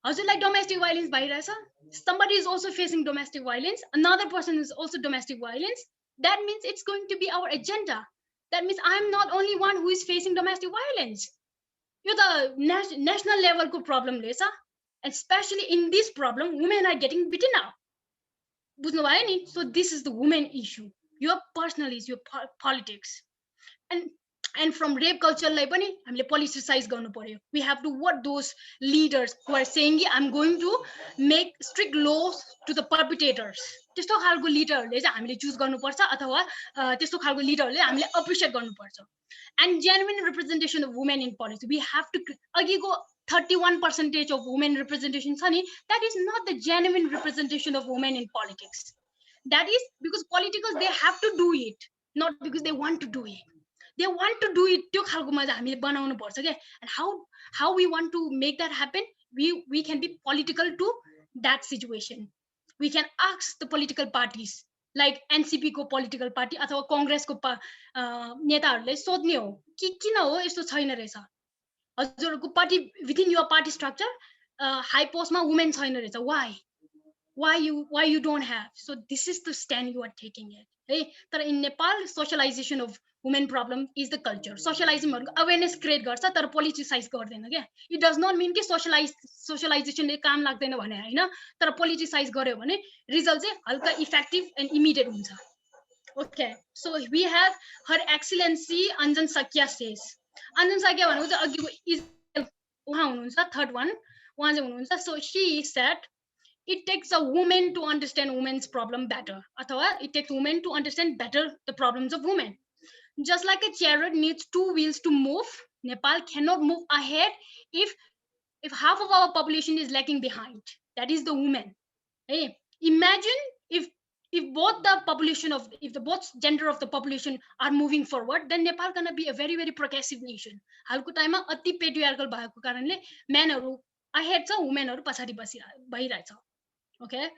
हजुरलाई domestic violence भइरहेछ, somebody is also facing domestic violence, another person is also domestic violence. That means it's going to be our agenda. That means I'm not only one who is facing domestic violence. You're the national level ko problem lesa, especially in this problem, women are getting beaten up. बुझ्नु भयो नि? So this is the women issue. Your personal is your politics. And And from rape culture लाई पनि हामीले politicize गर्नु पर्यो. We have to what those leaders who are saying I'm going to make strict laws to the perpetrators. त्यस्तो खालको लिडरहरूले चाहिँ हामीले choose गर्नुपर्छ अथवा त्यस्तो खालको लिडरहरूले हामीले अप्रिसिएट गर्नुपर्छ. And genuine representation of women in politics. We have to अघिको 31% of women representation छ नि, that is not the genuine representation of women in politics. That is because politicals they have to do it, not because they want to do it. They want to do it त्यो खालकोमा चाहिँ हामीले बनाउनु पर्छ के. And how we want to make that happen, we can be political to that situation. We can ask the political parties like NCP को political party अथवा कांग्रेस को नेताहरूले सोध्ने हो कि किन हो यस्तो छैन रहेछ हजुरको party within your party structure high post मा women छैन रहेछ. Why you don't have? So this is the stand you are taking it. Hey, तर in Nepal socialization of women problem is the culture. Socializing awareness create गर्छ तर politicize गर्दैन के. It does not mean कि socialization ले काम लाग्दैन भने हैन, तर politicize गर्यो भने result चाहिँ हल्का effective and immediate हुन्छ. Okay, so we have Her Excellency Anjan Sakya says. Anjan Sakya भनेको चाहिँ अघिको इजरायल उहाँ हुनुहुन्छ third one उहाँ चाहिँ हुनुहुन्छ. So she said it takes a woman to understand women's problem better. Athwa it takes women to understand better the problems of women. Just like a chariot needs two wheels to move, Nepal cannot move ahead if half of our population is lagging behind. That is the women. Hey, imagine if both the population of if the both gender of the population are moving forward, then Nepal gonna be a very very progressive nation. हालको टाइममा अति patriarchal भएको कारणले मेनहरु ahead छ, womenहरु पछाडी भइरहेछ. Okay,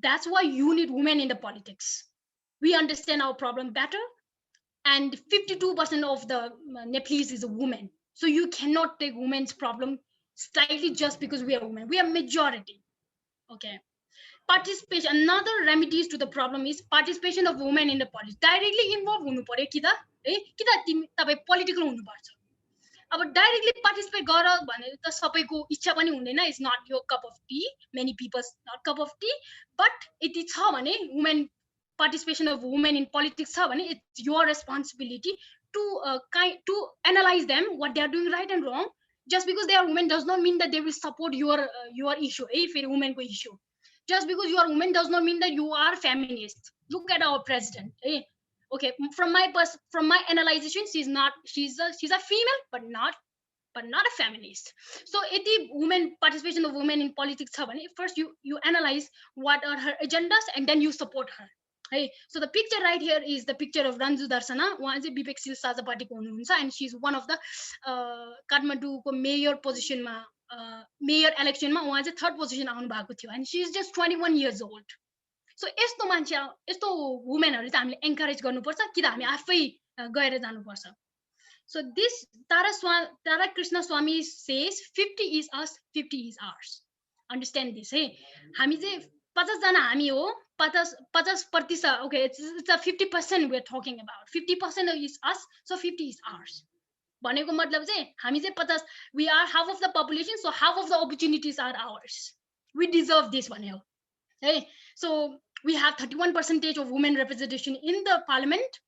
that's why you need women in the politics. We understand our problem better, and 52% of the Nepalese is a woman. So you cannot take women's problem slightly just because we are women. We are majority. Okay. Participation. Another remedies to the problem is participation of women in the politics. Directly involved हुनु पर्यो कि त तपाई political हुनु पर्छ. अब directly participate गर भने त सबैको इच्छा पनि हुँदैन. It's not your cup of tea. Many people's not cup of tea. But it छ भने women participation of women in politics छ भने it's your responsibility to analyze them what they are doing right and wrong. Just because they are women does not mean that they will support your issue. If a woman को issue. Just because you are woman does not mean that you are feminist. Look at our president. Okay, from my analyzation, she's a female, but not a feminist. So the women participation of women in politics, first you analyze what are her agendas and then you support her. Hey, so the picture right here is the picture of Ranju Darsana, Bipexil Saza Party and she's one of the Kathmandu mayor position ma mayor election ma third position आउनु भएको थियो, and she is just 21 years old. So यस्तो मान्छे यस्तो वुमेनहरु चाहिँ हामीले encourage गर्नुपर्छ कि त हामी आफै गएर जानुपर्छ. So this Tara Krishna Swami says 50 is us, 50 is ours. Understand this, hey? हामी चाहिँ 50 जना हामी हो, 50%. Okay, it's a 50% we're talking about. 50% is us, so 50 is ours. भनेको मतलब चाहिँ हामी चाहिँ 50, we are half of the population, so half of the opportunities are ours. We deserve this भने हो. Hey, so we have 31% of women representation in the parliament,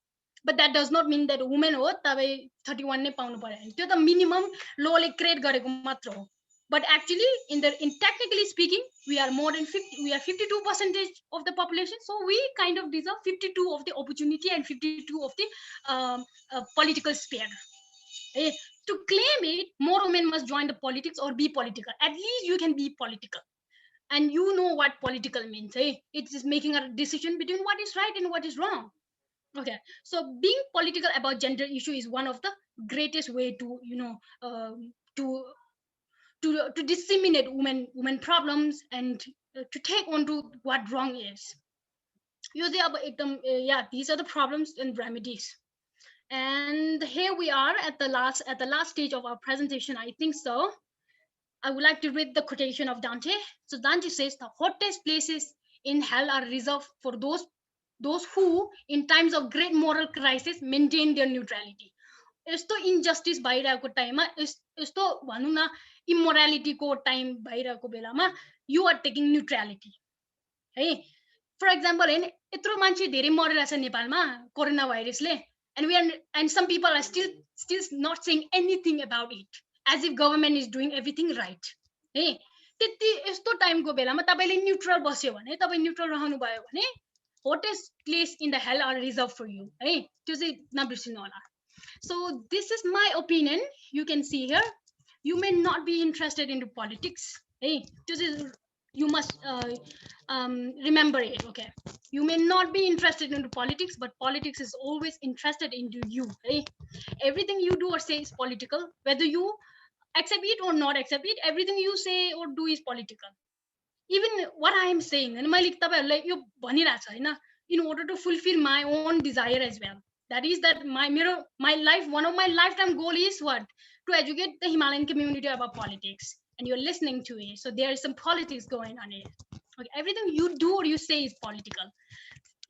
but that does not mean that women हो तपाई 31 नै पाउनु पर्यो. त्यो त minimum law ले create गरेको मात्र हो. But actually, in technically speaking, we are more than 50. We are 52% of the population, so we kind of deserve 52 of the opportunity and 52 of the political sphere. To claim it, more women must join the politics or be political. At least you can be political, and you know what political means. It is making a decision between what is right and what is wrong. Okay, so being political about gender issue is one of the greatest way to to disseminate women problems and to take on to what wrong is. These are the problems and remedies. And here we are at the last stage of our presentation, I think so. I would like to read the quotation of Dante. So Dante says, the hottest places in hell are reserved for those who, in times of great moral crisis, maintain their neutrality. यस्तो injustice भइरहेको टाइममा यस्तो भनौं न immorality को time भइरहेको बेलामा you are taking neutrality. है, for example, हैन यत्रो मान्छे धेरै मरिरहेछ नेपालमा कोरोना भाइरसले, and some people are still not saying anything about it, as if government is doing everything right. Hey, त्यति यस्तो टाइमको बेलामा तपाईले न्यूट्रल बस्यो भने, तपाई न्यूट्रल रहनु भयो भने, hottest place in the hell are reserved for you. Hey, त्यो चाहिँ नबिर्सिनु होला. So this is my opinion. You can see here. You may not be interested into politics. Hey, this is, you must remember it. Okay, you may not be interested into politics, but politics is always interested into you. Hey, everything you do or say is political, whether you accept it or not accept it. Everything you say or do is political. Even what I am saying, and in order to fulfill my own desire as well. That is that my life, one of my lifetime goal is what? To educate the Himalayan community about politics. And you're listening to it. So there is some politics going on here. Okay, everything you do or you say is political.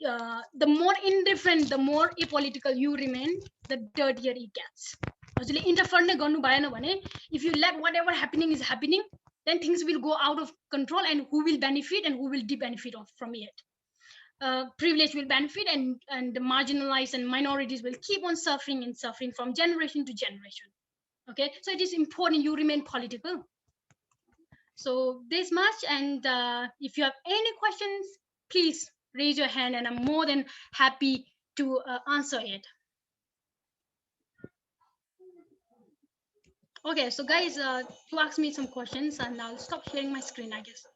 The more indifferent, the more apolitical you remain, the dirtier it gets. If you let whatever happening is happening, then things will go out of control, and who will benefit and who will de-benefit from it. Privilege will benefit, and the marginalized and minorities will keep on suffering and suffering from generation to generation. Okay, so it is important you remain political. So this much, and if you have any questions, please raise your hand, and I'm more than happy to answer it. Okay, so guys, you ask me some questions, and I'll stop sharing my screen, I guess.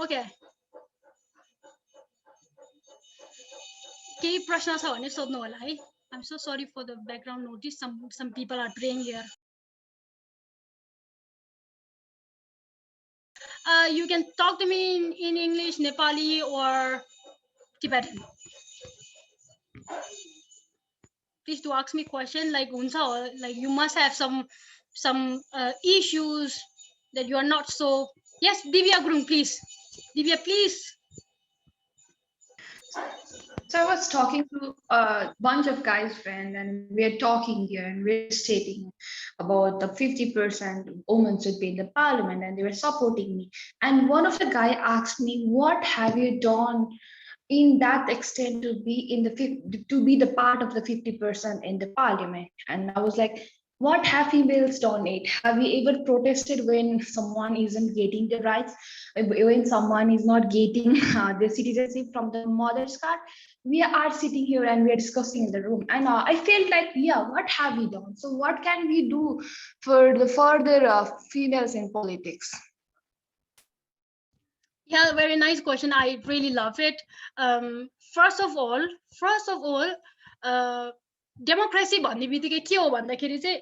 Okay. केही प्रश्न छ भने सोध्नु होला है. I'm so sorry for the background noise. Some people are praying here. You can talk to me in English, Nepali, or Tibetan. Please do ask me question like you must have some issues that you are not so. Yes, Divya Gurung, please. Divya, please. So I was talking to a bunch of guys friends, and we're talking here and we're stating about the 50% women should be in the parliament, and they were supporting me. And one of the guy asked me, what have you done in that extent to be in the part of the 50% in the parliament? And I was like, what have females done it? Have you ever protested when someone isn't getting the rights, when someone is not getting the citizenship from the mother's card? We are sitting here and we are discussing in the room, and I felt like, yeah, what have we done? So what can we do for the further females in politics? Yeah, very nice question. I really love it. First of all, democracy भन्ने बित्तिकै के हो भन्दाखेरि चाहिँ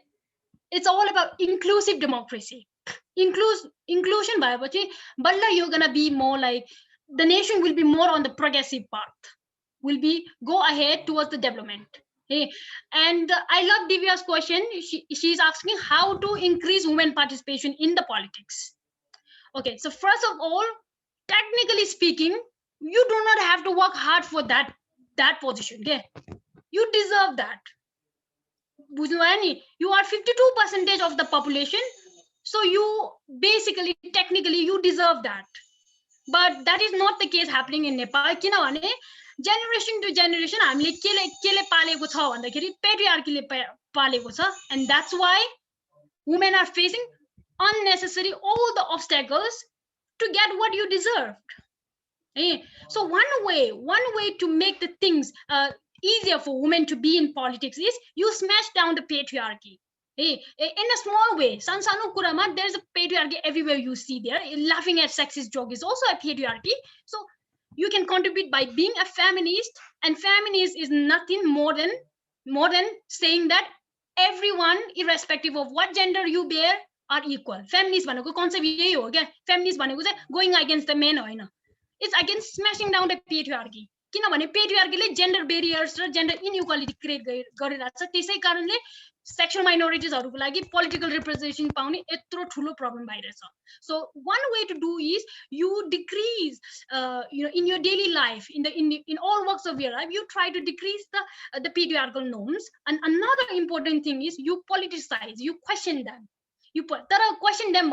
it's all about inclusive democracy. Inclusion भएपछि बल्ल you're gonna be more like the nation will be more on the progressive path. Will be go ahead towards the development. Hey, and I love Divya's question. She's asking how to increase women participation in the politics. Okay, so first of all, technically speaking, you do not have to work hard for that position. Okay, you deserve that. You are 52% of the population, so you basically technically you deserve that. But that is not the case happening in Nepal. Generation to generation, हामीले केले पालेको छ भन्दाखेरि patriarchyले पालेको छ, and that's why women are facing unnecessary all the obstacles to get what you deserved. So one way to make the things easier for women to be in politics is you smash down the patriarchy. In a small way, there's a patriarchy everywhere you see there. Laughing at sexist joke is also a patriarchy. So you can contribute by being a feminist, and feminist is nothing more than saying that everyone, irrespective of what gender you bear, are equal. Feminist भनेको concept यही हो क्या. Feminist भनेको चाहिँ going against the men होइन. It's against smashing down the patriarchy. किनभने patriarchyले gender barriers र gender inequality create गरिरहेछ. त्यसै कारणले sexual minorities-हरुको लागि political representation पाउने यत्रो ठुलो problem भइरहेछ. So one way to do is you decrease, in your daily life, in all works of your life, you try to decrease the patriarchal norms. And another important thing is you politicize, you question them. question them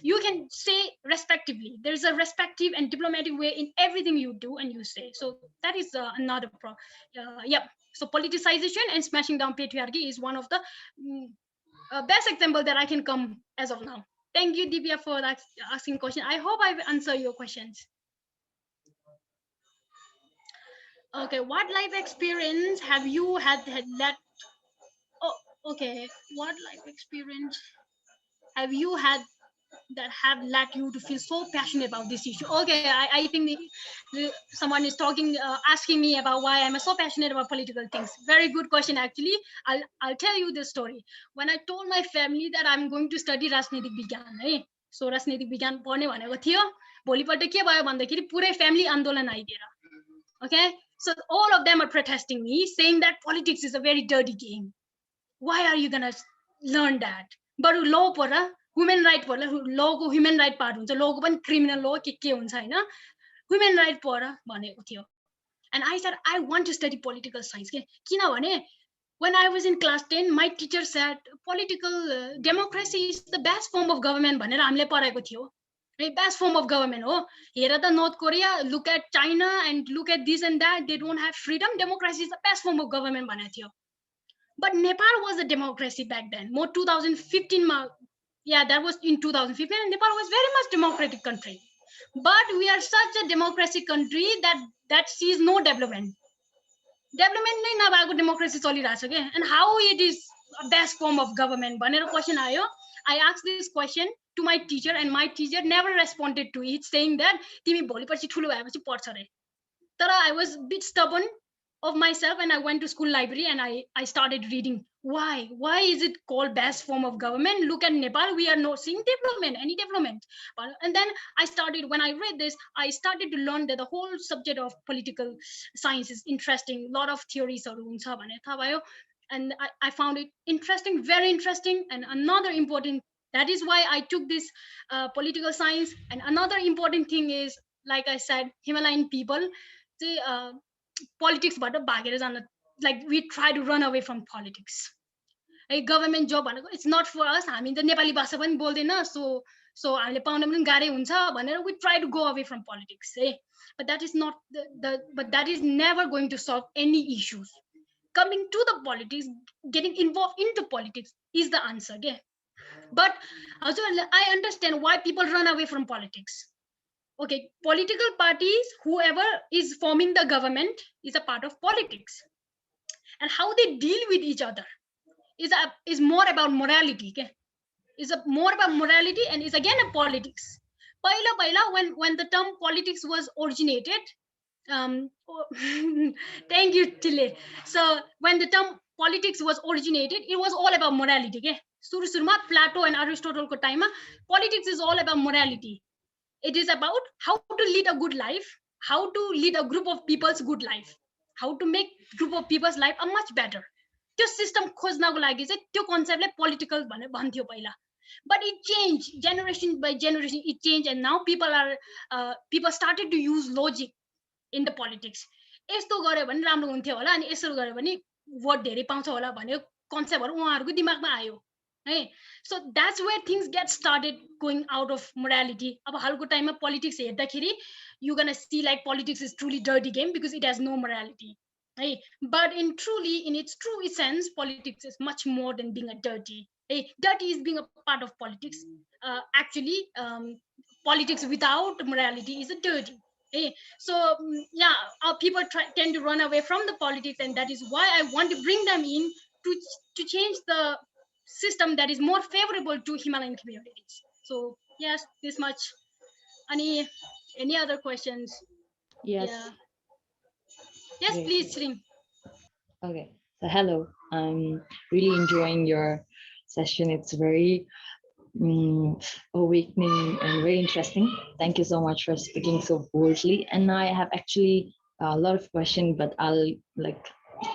you can say respectively. There's a respective and diplomatic way in everything you do and you say. So that is another yep. So politicization and smashing down patriarchy is one of the best example that I can come as of now. Thank you, Divya, for asking question. I hope I've answered your questions. Okay, what life experience have you had that? Oh, okay. What life experience have you had that have led you to feel so passionate about this issue? Okay, I think someone is talking, asking me about why I'm so passionate about political things. Very good question, actually. I'll tell you this story. When I told my family that I'm going to study राजनीतिक विज्ञान है, so राजनीतिक विज्ञान पढ्ने भनेको थियो, भोलिपल्ट के भयो भन्दाखेरि पुरै फ्यामिली आन्दोलन आइदिएर. Okay, so all of them are protesting me, saying that politics is a very dirty game. Why are you gonna learn that? But law पढ, human right पढ, law को human right part हुन्छ, law को पनि criminal law के हुन्छ हैन, human right पढ भनेको थियो. And I said I want to study political science के किनभने when I was in class 10 my teacher said political democracy is the best form of government भनेर हामीले पढाएको थियो. Best form of government हो. हेर त North Korea, look at China and look at this and that, they don't have freedom. Democracy is the best form of government भनेको थियो. But Nepal was a democracy back then. More 2015, yeah, that was in 2015, and Nepal was very much democratic country. But we are such a democracy country that sees no development. Development नै नभएको democracy चलिरहेछ के. And how it is a best form of government भनेर question आयो. I asked this question to my teacher, and my teacher never responded to it, saying that तिमी भोलिपर्सि ठुलो भएपछि पढ्छ रे. तर I was a bit stubborn of myself, and I went to school library and I started reading. Why is it called best form of government? Look at Nepal, we are not seeing development, any development. And then I started, when I read this, I started to learn that the whole subject of political science is interesting. A lot of theories are and I found it interesting, very interesting. And another important, that is why I took this political science. And another important thing is, like I said, Himalayan people, they politics but like we try to run away from politics. A government job it's not for us. I mean the Nepali bhasha pani bolदैन, so हामीले pound पनि गाह्रै हुन्छ भनेर we try to go away from politics. But that is not but that is never going to solve any issues. Coming to the politics, getting involved into politics is the answer. But also I understand why people run away from politics. Okay, political parties, whoever is forming the government is a part of politics, and how they deal with each other is more about morality. Okay, is more about morality and is again a politics. Paila when the term politics was originated, thank you Tile. So when the term politics was originated, it was all about morality. Okay, suruma Plato and Aristotle ko time politics is all about morality. It is about how to lead a good life, how to lead a group of people's good life, how to make group of people's life a much better. त्यो system खोज्नको लागि चाहिँ त्यो concept ले political भन्थ्यो पहिला. But it changed generation by generation. It changed, and now people started to use logic in the politics. यस्तो गर्यो भने राम्रो हुन्थ्यो होला, अनि यसो गर्यो भने vote धेरै पाउँछ होला भन्ने कन्सेप्टहरु उहाँहरुको दिमागमा आयो. Hey, so that's where things get started going out of morality. अब हालको टाइममा politics हेर्दाखेरि you're gonna see like politics is truly dirty game because it has no morality. Hey, but in its true essence, politics is much more than being a dirty. Hey, dirty is being a part of politics. Actually, politics without morality is a dirty. Hey, so yeah, people tend to run away from the politics, and that is why I want to bring them in to change the system that is more favorable to Himalayan communities. So yes, this much. Any other questions? Yes. Yeah. Yes, Great. please, Shring. Okay. So hello. I'm really enjoying your session. It's very awakening and very interesting. Thank you so much for speaking so boldly. And I have actually a lot of questions, but I'll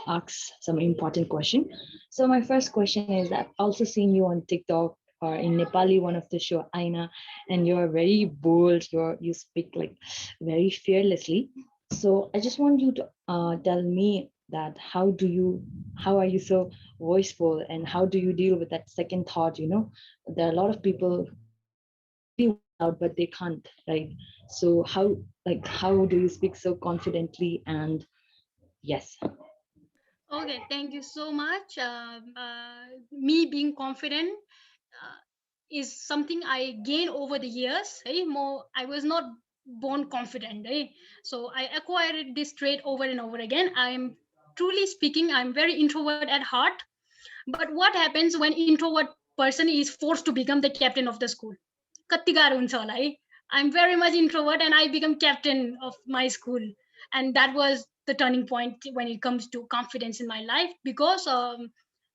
ask some important question. So my first question is that I've also seen you on TikTok or in Nepali, one of the show Aina, and you're very bold. You speak like very fearlessly. So I just want you to tell me that how are you so voiceful, and how do you deal with that second thought? There are a lot of people really want out, but they can't, right? So how do you speak so confidently? And yes. Okay, thank you so much. Me being confident is something I gained over the years. I was not born confident. So I acquired this trait over and over again. I'm truly speaking, I'm very introvert at heart. But what happens when introvert person is forced to become the captain of the school? Katti गाह्रो हुन्छ होला है. I'm very much introvert and I become captain of my school. And that was the turning point when it comes to confidence in my life, because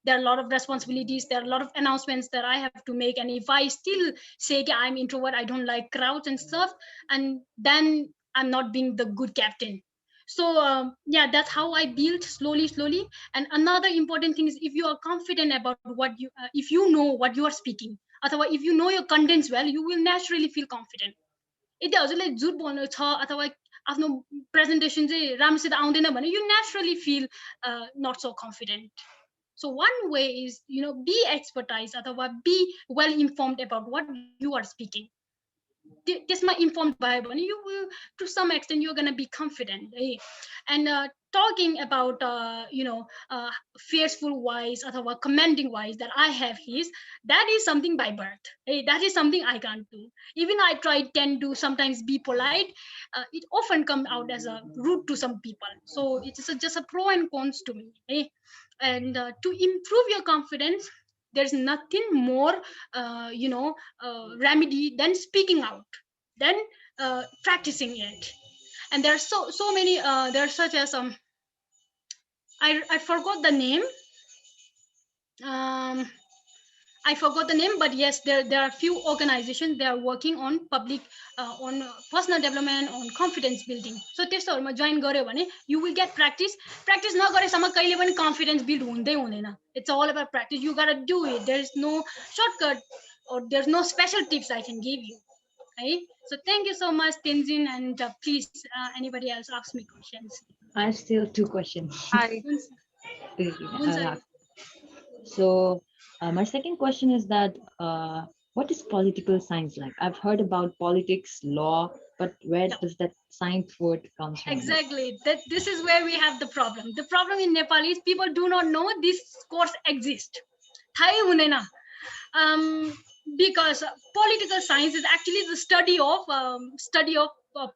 there are a lot of responsibilities, there are a lot of announcements that I have to make. And if I still say I'm introvert, I don't like crowds and stuff, and then I'm not being the good captain. So yeah, that's how I built slowly. And another important thing is, if you are confident about what you if you know what you are speaking, अथवा if you know your contents well, you will naturally feel confident. यदि हजुरले झुट बोल्नु छ अथवा आफ्नो presentation चाहिँ राम्रोसित आउँदैन भने, you naturally feel not so confident. So one way is, be expertise अथवा be well informed about what you are speaking. त्यसमा informed भयो भने, you will, to some extent, you're going to be confident. And talking about fearful wise अथवा commanding wise that I have is, that is something by birth. That is something I can't do. Even I tend to sometimes be polite, it often comes out as a rude to some people. So it's just a pro and cons to me. And to improve your confidence, there's nothing more remedy than speaking out, then practicing it. And there are so many there are such as I forgot the name. I forgot the name, but yes, there are few organizations, they are working on public on personal development, on confidence building. So त्यस्तोहरुमा join गर्यो भने you will get practice नगरेसम्म कहिले पनि confidence build हुँदै हुँदैन. It's all about practice. You got to do it. There is no shortcut, or there's no special tips I can give you. So thank you so much, Tenzin, and please anybody else ask me questions. I have still two questions. Hi. So my second question is that what is political science like? I've heard about politics, law, but where does that science word come from? Exactly. This is where we have the problem. The problem in Nepal is people do not know this course exists. Because political science is actually the study of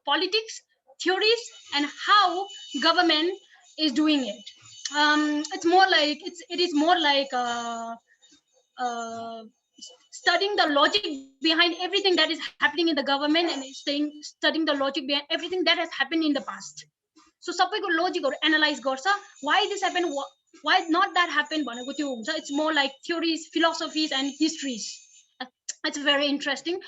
politics, theories, and how government is doing it. It is more like studying the logic behind everything that is happening in the government, and studying the logic behind everything that has happened in the past. So सबैको logic or analyze गर्छ, why this happened, why not that happened भनेको त्यो हुन्छ. It's more like theories, philosophies, and histories. It's very interesting.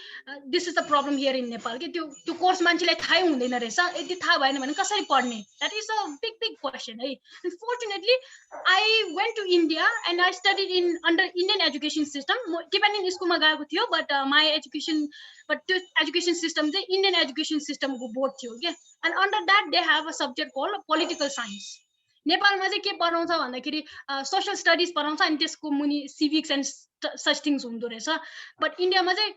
This is the problem here in Nepal. त्यो course मान्छेलाई थाहै हुँदैन रहेछ. यदि थाहा भएन भने कसरी पढ्ने? That is a big question. Unfortunately, I went to India and I studied under Indian education system. Depending स्कुलमा गएको थियो, but my education system चाहिँ Indian education system को board थियो के. And under that they have a subject called political science. नेपालमा चाहिँ के पढाउँछ भन्दाखेरि social studies पढाउँछ, अनि त्यसको मुनि civics and such things हुँदो रहेछ. But इन्डियामा चाहिँ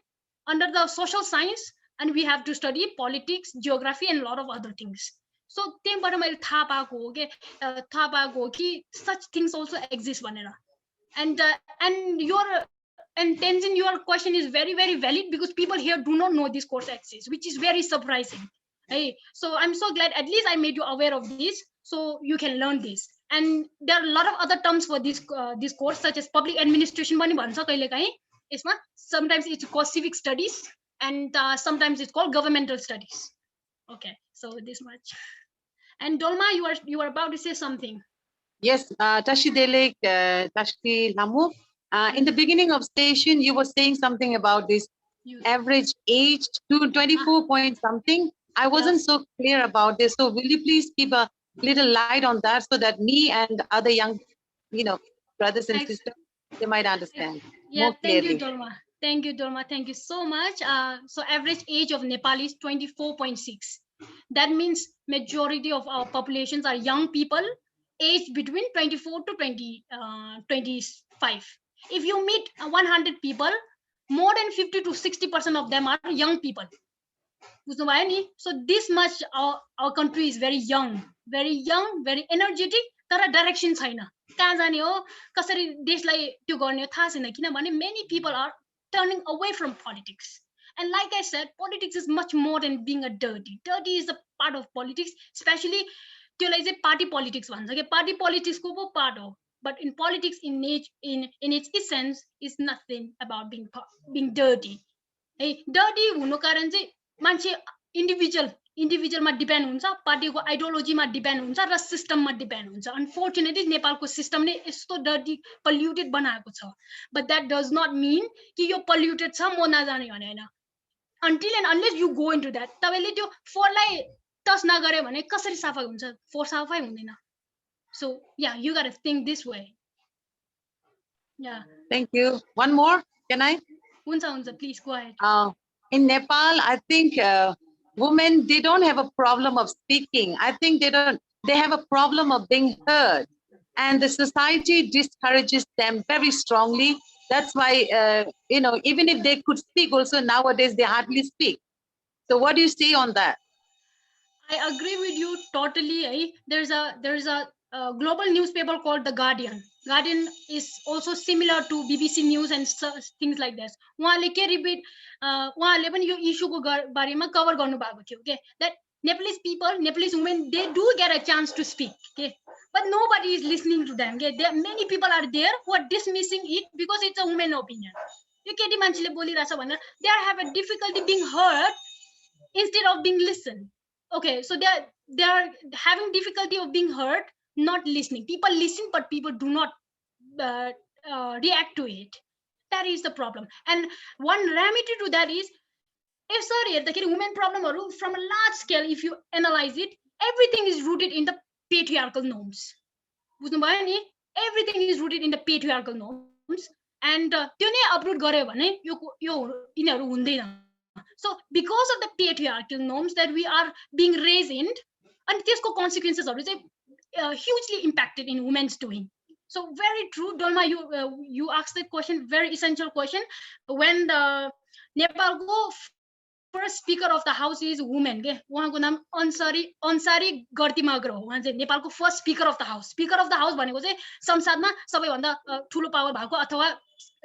under the social science, and we have to study politics, geography, and a lot of other things. So त्यहीबाट मैले थाहा पाएको हो कि such things also exist भनेर. And Tenzin, your question is very valid, because people here do not know this course exists, which is very surprising. So I'm so glad at least I made you aware of this, so you can learn this. And there are a lot of other terms for this course, such as public administration पनि भन्छ कहिलेकाहीँ यसमा. Sometimes it's called civic studies, and sometimes it's called governmental studies. Okay, so this much. And Dolma, you are about to say something. Yes, Tashi Delek, Tashi Lamu. In the beginning of station, you were saying something about this average age to 24 point something. I wasn't so clear about this. So will you please keep a little light on that, so that me and other young, brothers and sisters, they might understand more clearly. Thank you, Dolma. Thank you so much. So average age of Nepal is 24.6. That means majority of our populations are young people aged between 24 to 25. If you meet 100 people, more than 50 to 60% of them are young people. So this much our country is very young, very energetic, तर direction छैन, कहाँ जाने हो, कसरी देशलाई त्यो गर्ने थाहा छैन, किनभने many people are turning away from politics. And like I said, politics is much more than being a dirty. Dirty is a part of politics, especially त्यसलाई चाहिँ party politics भन्छ के, party politics को पो part हो. But in politics, in its essence, is nothing about being dirty. Hey, dirty हुनु कारण चाहिँ मान्छे इन्डिभिजुअलमा डिपेन्ड हुन्छ, पार्टीको आइडियोलोजीमा डिपेन्ड हुन्छ र सिस्टममा डिपेन्ड हुन्छ. अनफोर्चुनेटली नेपालको सिस्टमले यस्तो डर्टी पल्युटेड बनाएको छ. बट द्याट डज नट मिन कि यो पल्युटेड छ म नजाने भने हैन. Until and unless you go into that, तपाईले त्यो फोहोरलाई टच नगरे भने कसरी सफा हुन्छ, फोहोर सफाइ हुँदैन. So yeah, you got to think this way. Yeah, Thank you. One more, can I? हुन्छ, please go ahead. In Nepal, I think women, they don't have a problem of speaking. I think they have a problem of being heard. And the society discourages them very strongly. That's why, even if they could speak also nowadays, they hardly speak. So what do you say on that? I agree with you totally. There's a global newspaper called The Guardian. Guardian is also similar to BBC News and things like this. उहाँले के repeat, उहाँले पनि यो इश्यूको बारेमा cover गर्नु भएको थियो, okay, that Nepalese people, Nepalese women, they do get a chance to speak, okay, but nobody is listening to them, okay. Many people are there who are dismissing it because it's a woman opinion. यो केटी मान्छेले बोलिरहेछ भनेर they have a difficulty being heard instead of being listened. Okay, so they are having difficulty of being heard, not listening. People listen, but people do not react to it. That is the problem. And one remedy to that is, if sorry, women problem from a large scale, if you analyze it, everything is rooted in the patriarchal norms. Everything is rooted in the patriarchal norms. And त्यो नै uproot गर्यो भने यो यिनीहरु हुँदैन. So because of the patriarchal norms that we are being raised in, and त्यसको consequences are hugely impacted in women's doing. So very true, Dolma, you asked that question, very essential question. When the Nepalko first speaker of the house is woman, उहाँको नाम अन्सारी गर्तिमाग्रो हो. उहाँ चाहिँ नेपालको first speaker of the house. Speaker of the house भनेको चाहिँ संसदमा सबैभन्दा ठुलो पावर भएको अथवा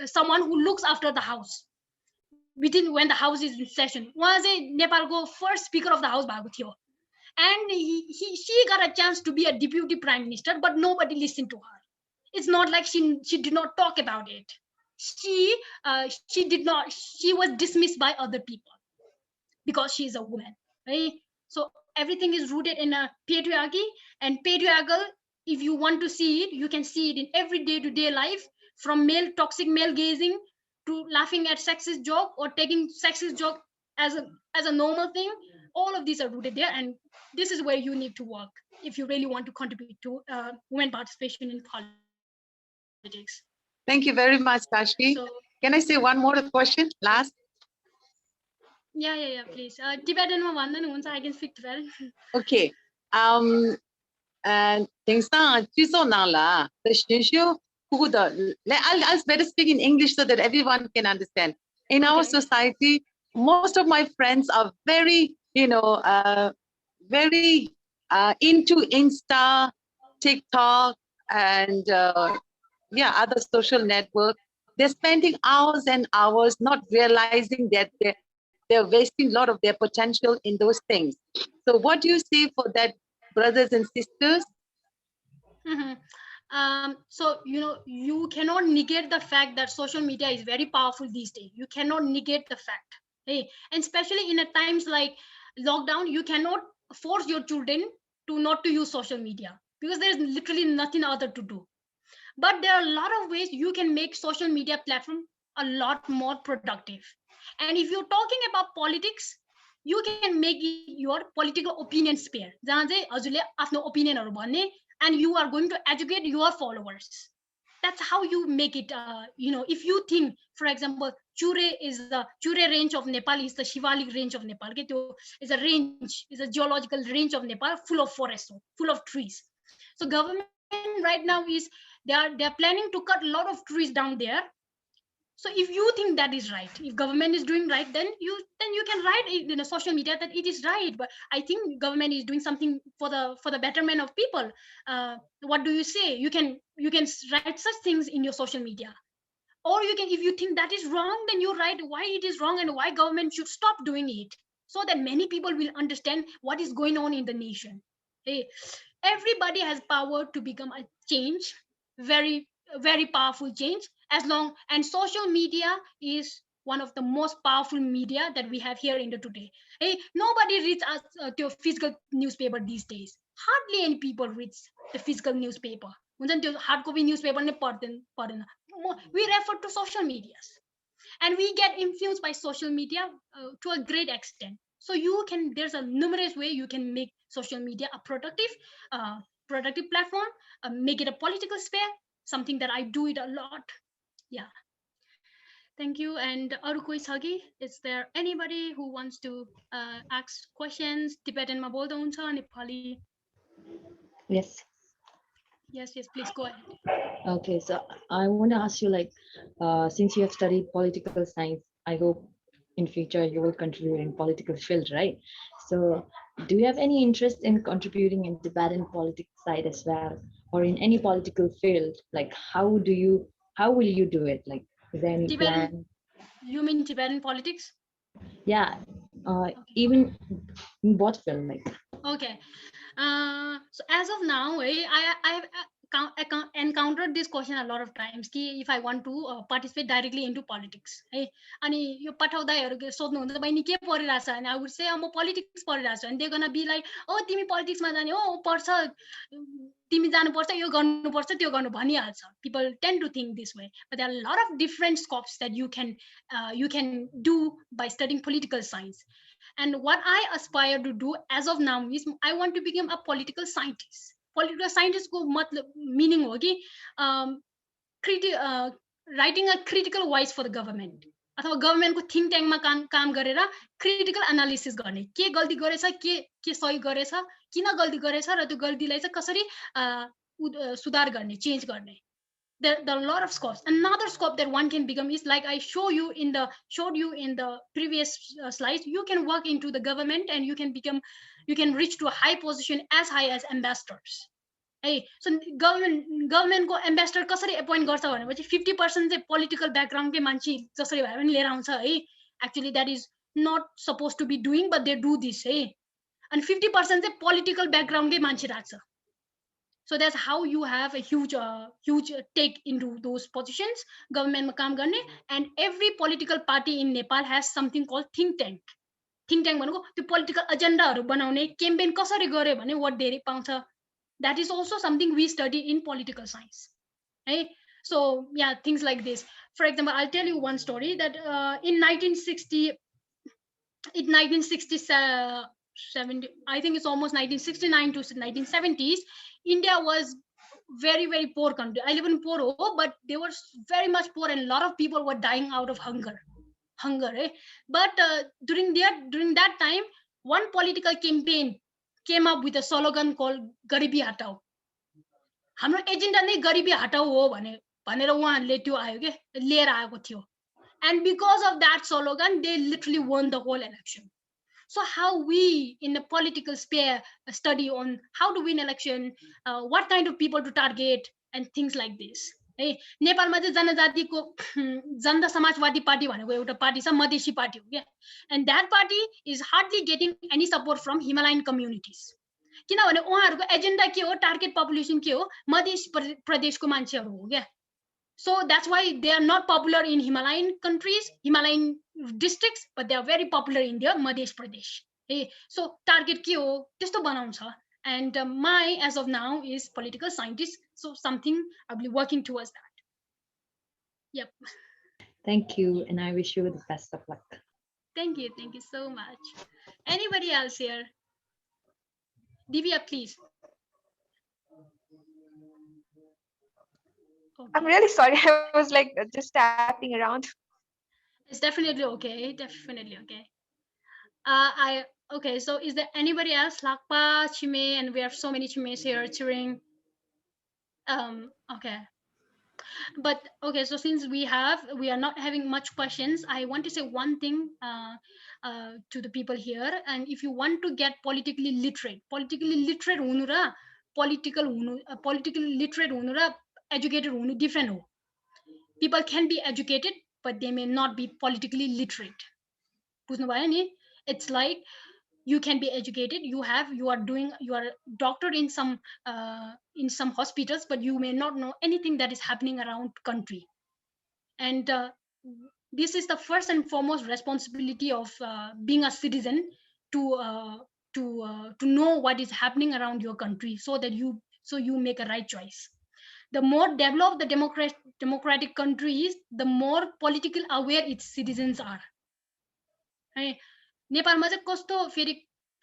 someone who looks after the house within when the house is in session. उहाँ चाहिँ नेपालको first speaker of the house भएको थियो. And she got a chance to be a deputy prime minister, but nobody listened to her. It's not like she did not talk about it. She was dismissed by other people because she is a woman, right? So everything is rooted in a patriarchy, and patriarchal, if you want to see it, you can see it in every day-to-day life, from toxic male gazing to laughing at sexist joke or taking sexist joke as a normal thing. All of these are rooted there, and this is where you need to work if you really want to contribute to women participation in politics. Thank you very much, Tashi. So, can I say one more question, last? Yeah, please. Tibetan I can speak Tibetan. Okay. And things I'll better speak in English so that everyone can understand. In our society, most of my friends are very, very into Insta, TikTok, and other social network. They're spending hours and hours not realizing that they're wasting a lot of their potential in those things. So what do you say for that, brothers and sisters? So, you cannot negate the fact that social media is very powerful these days. You cannot negate the fact. Hey, and especially in a times like lockdown, you cannot force your children not to use social media because there's literally nothing other to do. But there are a lot of ways you can make social media platform a lot more productive. And if you're talking about politics, you can make it your political opinion sphere. And you are going to educate your followers. That's how you make it. If you think, for example, Chure range of Nepal is the Shivalik range of Nepal. It's a range, it's a geological range of Nepal full of forests, full of trees. So government right now is they're planning to cut a lot of trees down there. So if you think that is right, if government is doing right, then you can write it in a social media that it is right. But I think government is doing something for the betterment of people. What do you say? You can write such things in your social media. Or you can, if you think that is wrong, then you write why it is wrong and why government should stop doing it, so that many people will understand what is going on in the nation. Hey, everybody has power to become a change, very very powerful change, as long, and social media is one of the most powerful media that we have here in the today. Hey, nobody reads us to a physical newspaper these days. Hardly any people reads the physical newspaper. हुन्छ नि त्यो hard copy newspaper नै पढ्दैन. We refer to social medias, and we get influenced by social media to a great extent. So you can, there's a numerous way you can make social media a productive platform, make it a political sphere, something that I do it a lot. Yeah, thank you. And aru koi cha ki? Is there anybody who wants to ask questions? Tibetan ma bolda huncha, Nepali? Yes. Yes, please go ahead. Okay, so I want to ask you, like, since you have studied political science, I hope in future you will contribute in political field, right? So do you have any interest in contributing in Tibetan politics side as well, or in any political field? Like, how will you do it? Like, is there any Tibetan, plan? you mean Tibetan politics? Yeah, Okay. even in what field, like? Okay. So as of now, I've encountered this question a lot of times. Ki if I want to participate directly into politics, hey, अनि यो पठाउँदाहरू सोध्नुहुन्छ बहिनी के पढिरहेछ, and I would say म politics पढिरहेछु, and they're gonna be like, oh तिमी politics मा जाने हो, पर्छ, तिमी जानुपर्छ, यो गर्नुपर्छ, त्यो गर्नु भनिहाल्छ. People tend to think this way, but there are a lot of different scopes that you can do by studying political science. And what I aspire to do as of now is I want to become a political scientist. Political scientist को मतलब meaning हो कि writing a critical voice for the government, अथवा गभर्मेन्टको think ट्याङ्कमा काम गरेर critical analysis गर्ने, के गल्ती गरेछ, के सही गरेछ, किन गल्ती गरेछ, र त्यो गल्तीलाई चाहिँ कसरी सुधार गर्ने, चेन्ज गर्ने. There are a lot of scopes. Another scope that one can become is, like I showed you in the previous slides, you can work into the government and you can reach to a high position as high as ambassadors. Hey, so government को ambassador कसरी appoint गर्छ भनेपछि 50% चाहिँ political background के मान्छे जसरी भए पनि लिएर आउँछ है. Actually that is not supposed to be doing, but they do this है. And 50% चाहिँ political background के मान्छे राख्छ. So that's how you have a huge take into those positions, government ma kaam गर्ने. And every political party in Nepal has something called think tank. Think tank भनेको त्यो political agenda हरु बनाउने, campaign कसरी गर्यो भने vote धेरै पाउँछ. That is also something we study in political science. Hey? So yeah, things like this. For example, I'll tell you one story that in 1970, I think it's almost 1969 to 1970s, India was very, very poor country. I live in poor, but they were very much poor, and a lot of people were dying out of hunger. Eh? But during that time, one political campaign came up with a slogan called "Garibi Hatao." हाम्रो agenda नै गरिबी हटाऊ हो भनेर उहाँहरूले त्यो आयो के लिएर आएको थियो. And because of that slogan, they literally won the whole election. So how we in the political sphere study on how to win election, what kind of people to target, and things like this. Hey, नेपालमा चाहिँ जनजातिको जनता Samajwadi party भनेको एउटा party छ, Madhesi party हो के. And that party is hardly getting any support from Himalayan communities. किनभने उहाँहरूको agenda के हो, टार्गेट पपुलेसन के हो, मध्य प्रदेशको मान्छेहरू हो क्या. So that's why they are not popular in Himalayan countries, Himalayan districts, but they are very popular in their Madhya Pradesh. Hey, so target ke ho, testo banauncha. And my, as of now, is political scientist. So something I'll be working towards that. Yep. Thank you, and I wish you the best of luck. Thank you so much. Anybody else here? Divya, please. Okay. I'm really sorry. I was like just tapping around. It's definitely okay. Definitely okay. Okay. So is there anybody else? Lakpa, Chime, and we have so many Chimes here cheering. Okay. But okay, so since we are not having much questions, I want to say one thing to the people here. And if you want to get politically literate hunu ra politically literate hunu ra educated hunu different ho. People can be educated, but they may not be politically literate. बुझ्नु भयो नि? It's like you can be educated, you are doctor in some hospitals, but you may not know anything that is happening around country. And this is the first and foremost responsibility of being a citizen to know what is happening around your country, so that you make a right choice. The more developed the democratic country is, the more political aware its citizens are. है नेपालमा चाहिँ कस्तो फेरि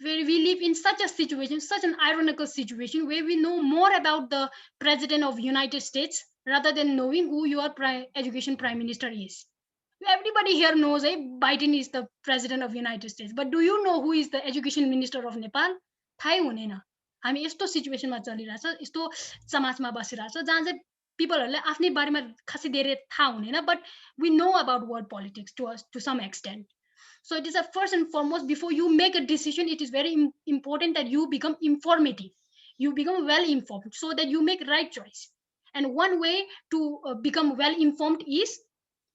we live in such a situation, such an ironical situation, where we know more about the president of United States rather than knowing who your education prime minister is. Everybody here knows Biden is the president of United States, but do you know who is the education minister of Nepal? थाहै हुँदैन. हामी यस्तो सिचुएसनमा चलिरहेछ, यस्तो समाजमा बसिरहेछ जहाँ चाहिँ पिपलहरुलाई आफ्नै बारेमा खासै धेरै थाहा हुँदैन, but we know about world politics to some extent. So it is a first and foremost, before you make a decision, it is very important that you become informative, you become well informed, so that you make right choice. And one way to become well informed is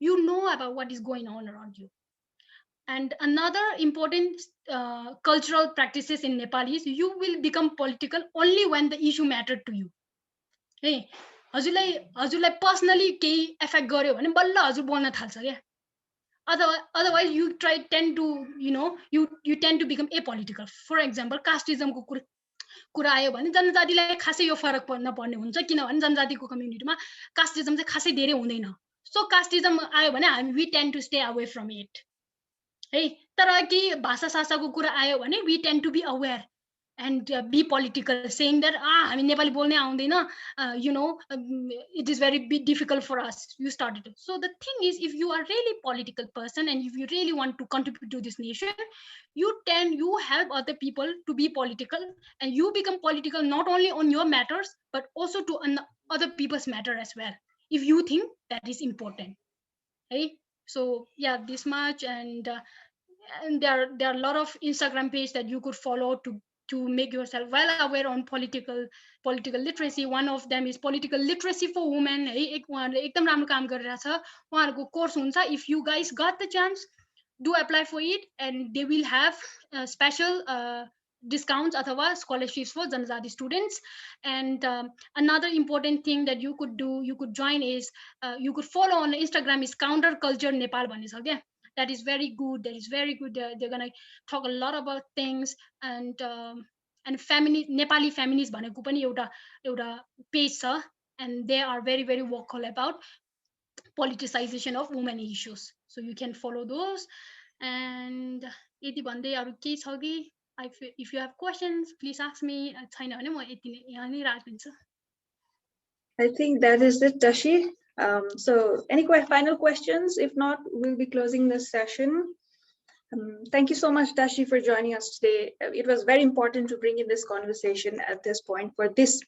you know about what is going on around you. And another important cultural practices in Nepal is you will become political only when the issue mattered to you. Hey, हजुरलाई personally केही effect गर्यो भने बल्ल हजुर बोल्न थाल्छ क्या. Otherwise you tend to become apolitical. For example, casteism को कुरा आयो भने जनजातिलाई खासै यो फरक पर्ने हुन्छ, किनभने जनजातिको कम्युनिटीमा कास्टिजम चाहिँ खासै धेरै हुँदैन. So casteism आयो भने we tend to stay away from it. है, तर कि भाषा सासाको कुरा आयो भने we tend to be aware and be political, saying that हामी नेपाली बोल्नै आउँदैन, it is very difficult for us. You started it. So the thing is, if you are really political person and if you really want to contribute to this nation, you help other people to be political, and you become political not only on your matters but also to other people's matter as well, if you think that is important. Hey, so yeah, this much. And there are a lot of Instagram pages that you could follow to make yourself well aware on political literacy. One of them is political literacy for women. एकदम राम्रो काम गरिरहेछ, उहाँहरुको course हुन्छ. If you guys got the chance, do apply for it, and they will have special discounts अथवा scholarships for Janajati students. And another important thing that you could do, you could join is you could follow on Instagram is Counter Culture Nepal भन्ने छ क्या. That is very good. They're gonna talk a lot about things. And Nepali feminist भनेको पनि एउटा page छ, and they are very very vocal about politicization of women issues. So you can follow those. And यदि भन्दै अरु केही छ कि, if you have questions, please ask me. छैन भने म यहाँ नै राखिदिन्छु. I think that is it, Tashi. So any final questions? If not, we'll be closing this session. Thank you so much, Tashi, for joining us today. It was very important to bring in this conversation at this point for this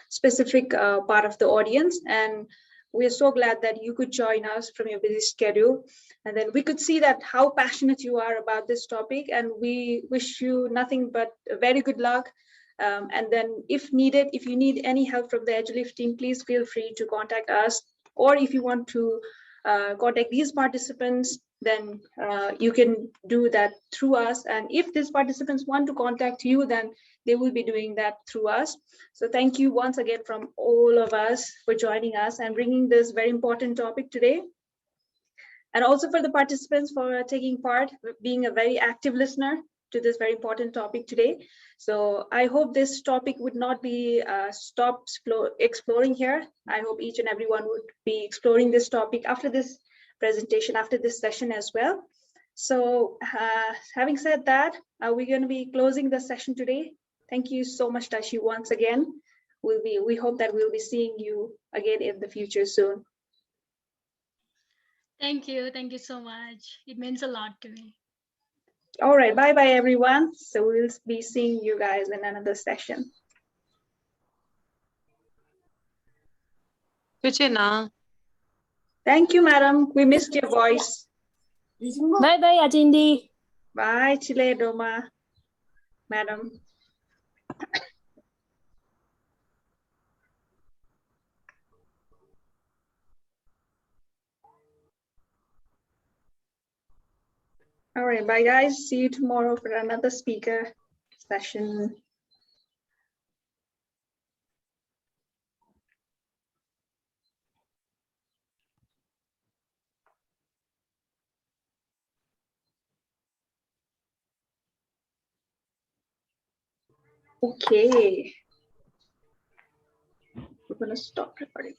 specific part of the audience. And we are so glad that you could join us from your busy schedule. And then we could see that how passionate you are about this topic. And we wish you nothing but very good luck. And then if needed, if you need any help from the EduLift team, please feel free to contact us. Or if you want to contact these participants, then you can do that through us. And if these participants want to contact you, then they will be doing that through us. So thank you once again from all of us for joining us and bringing this very important topic today. And also for the participants for taking part, being a very active listener to this very important topic today. So I hope this topic would not be stopped exploring here. I hope each and everyone would be exploring this topic after this presentation, after this session as well. So having said that, we're going to be closing the session today. Thank you so much, Tashi, once again. We hope that we'll be seeing you again in the future soon. Thank you so much. It means a lot to me. All right, bye everyone. So we'll be seeing you guys in another session. Kuchena. Thank you, madam. We missed your voice. Bye bye, Atindi. Bye, Chile Doma, madam. All right, bye guys. See you tomorrow for another speaker session. Okay. We're gonna stop recording.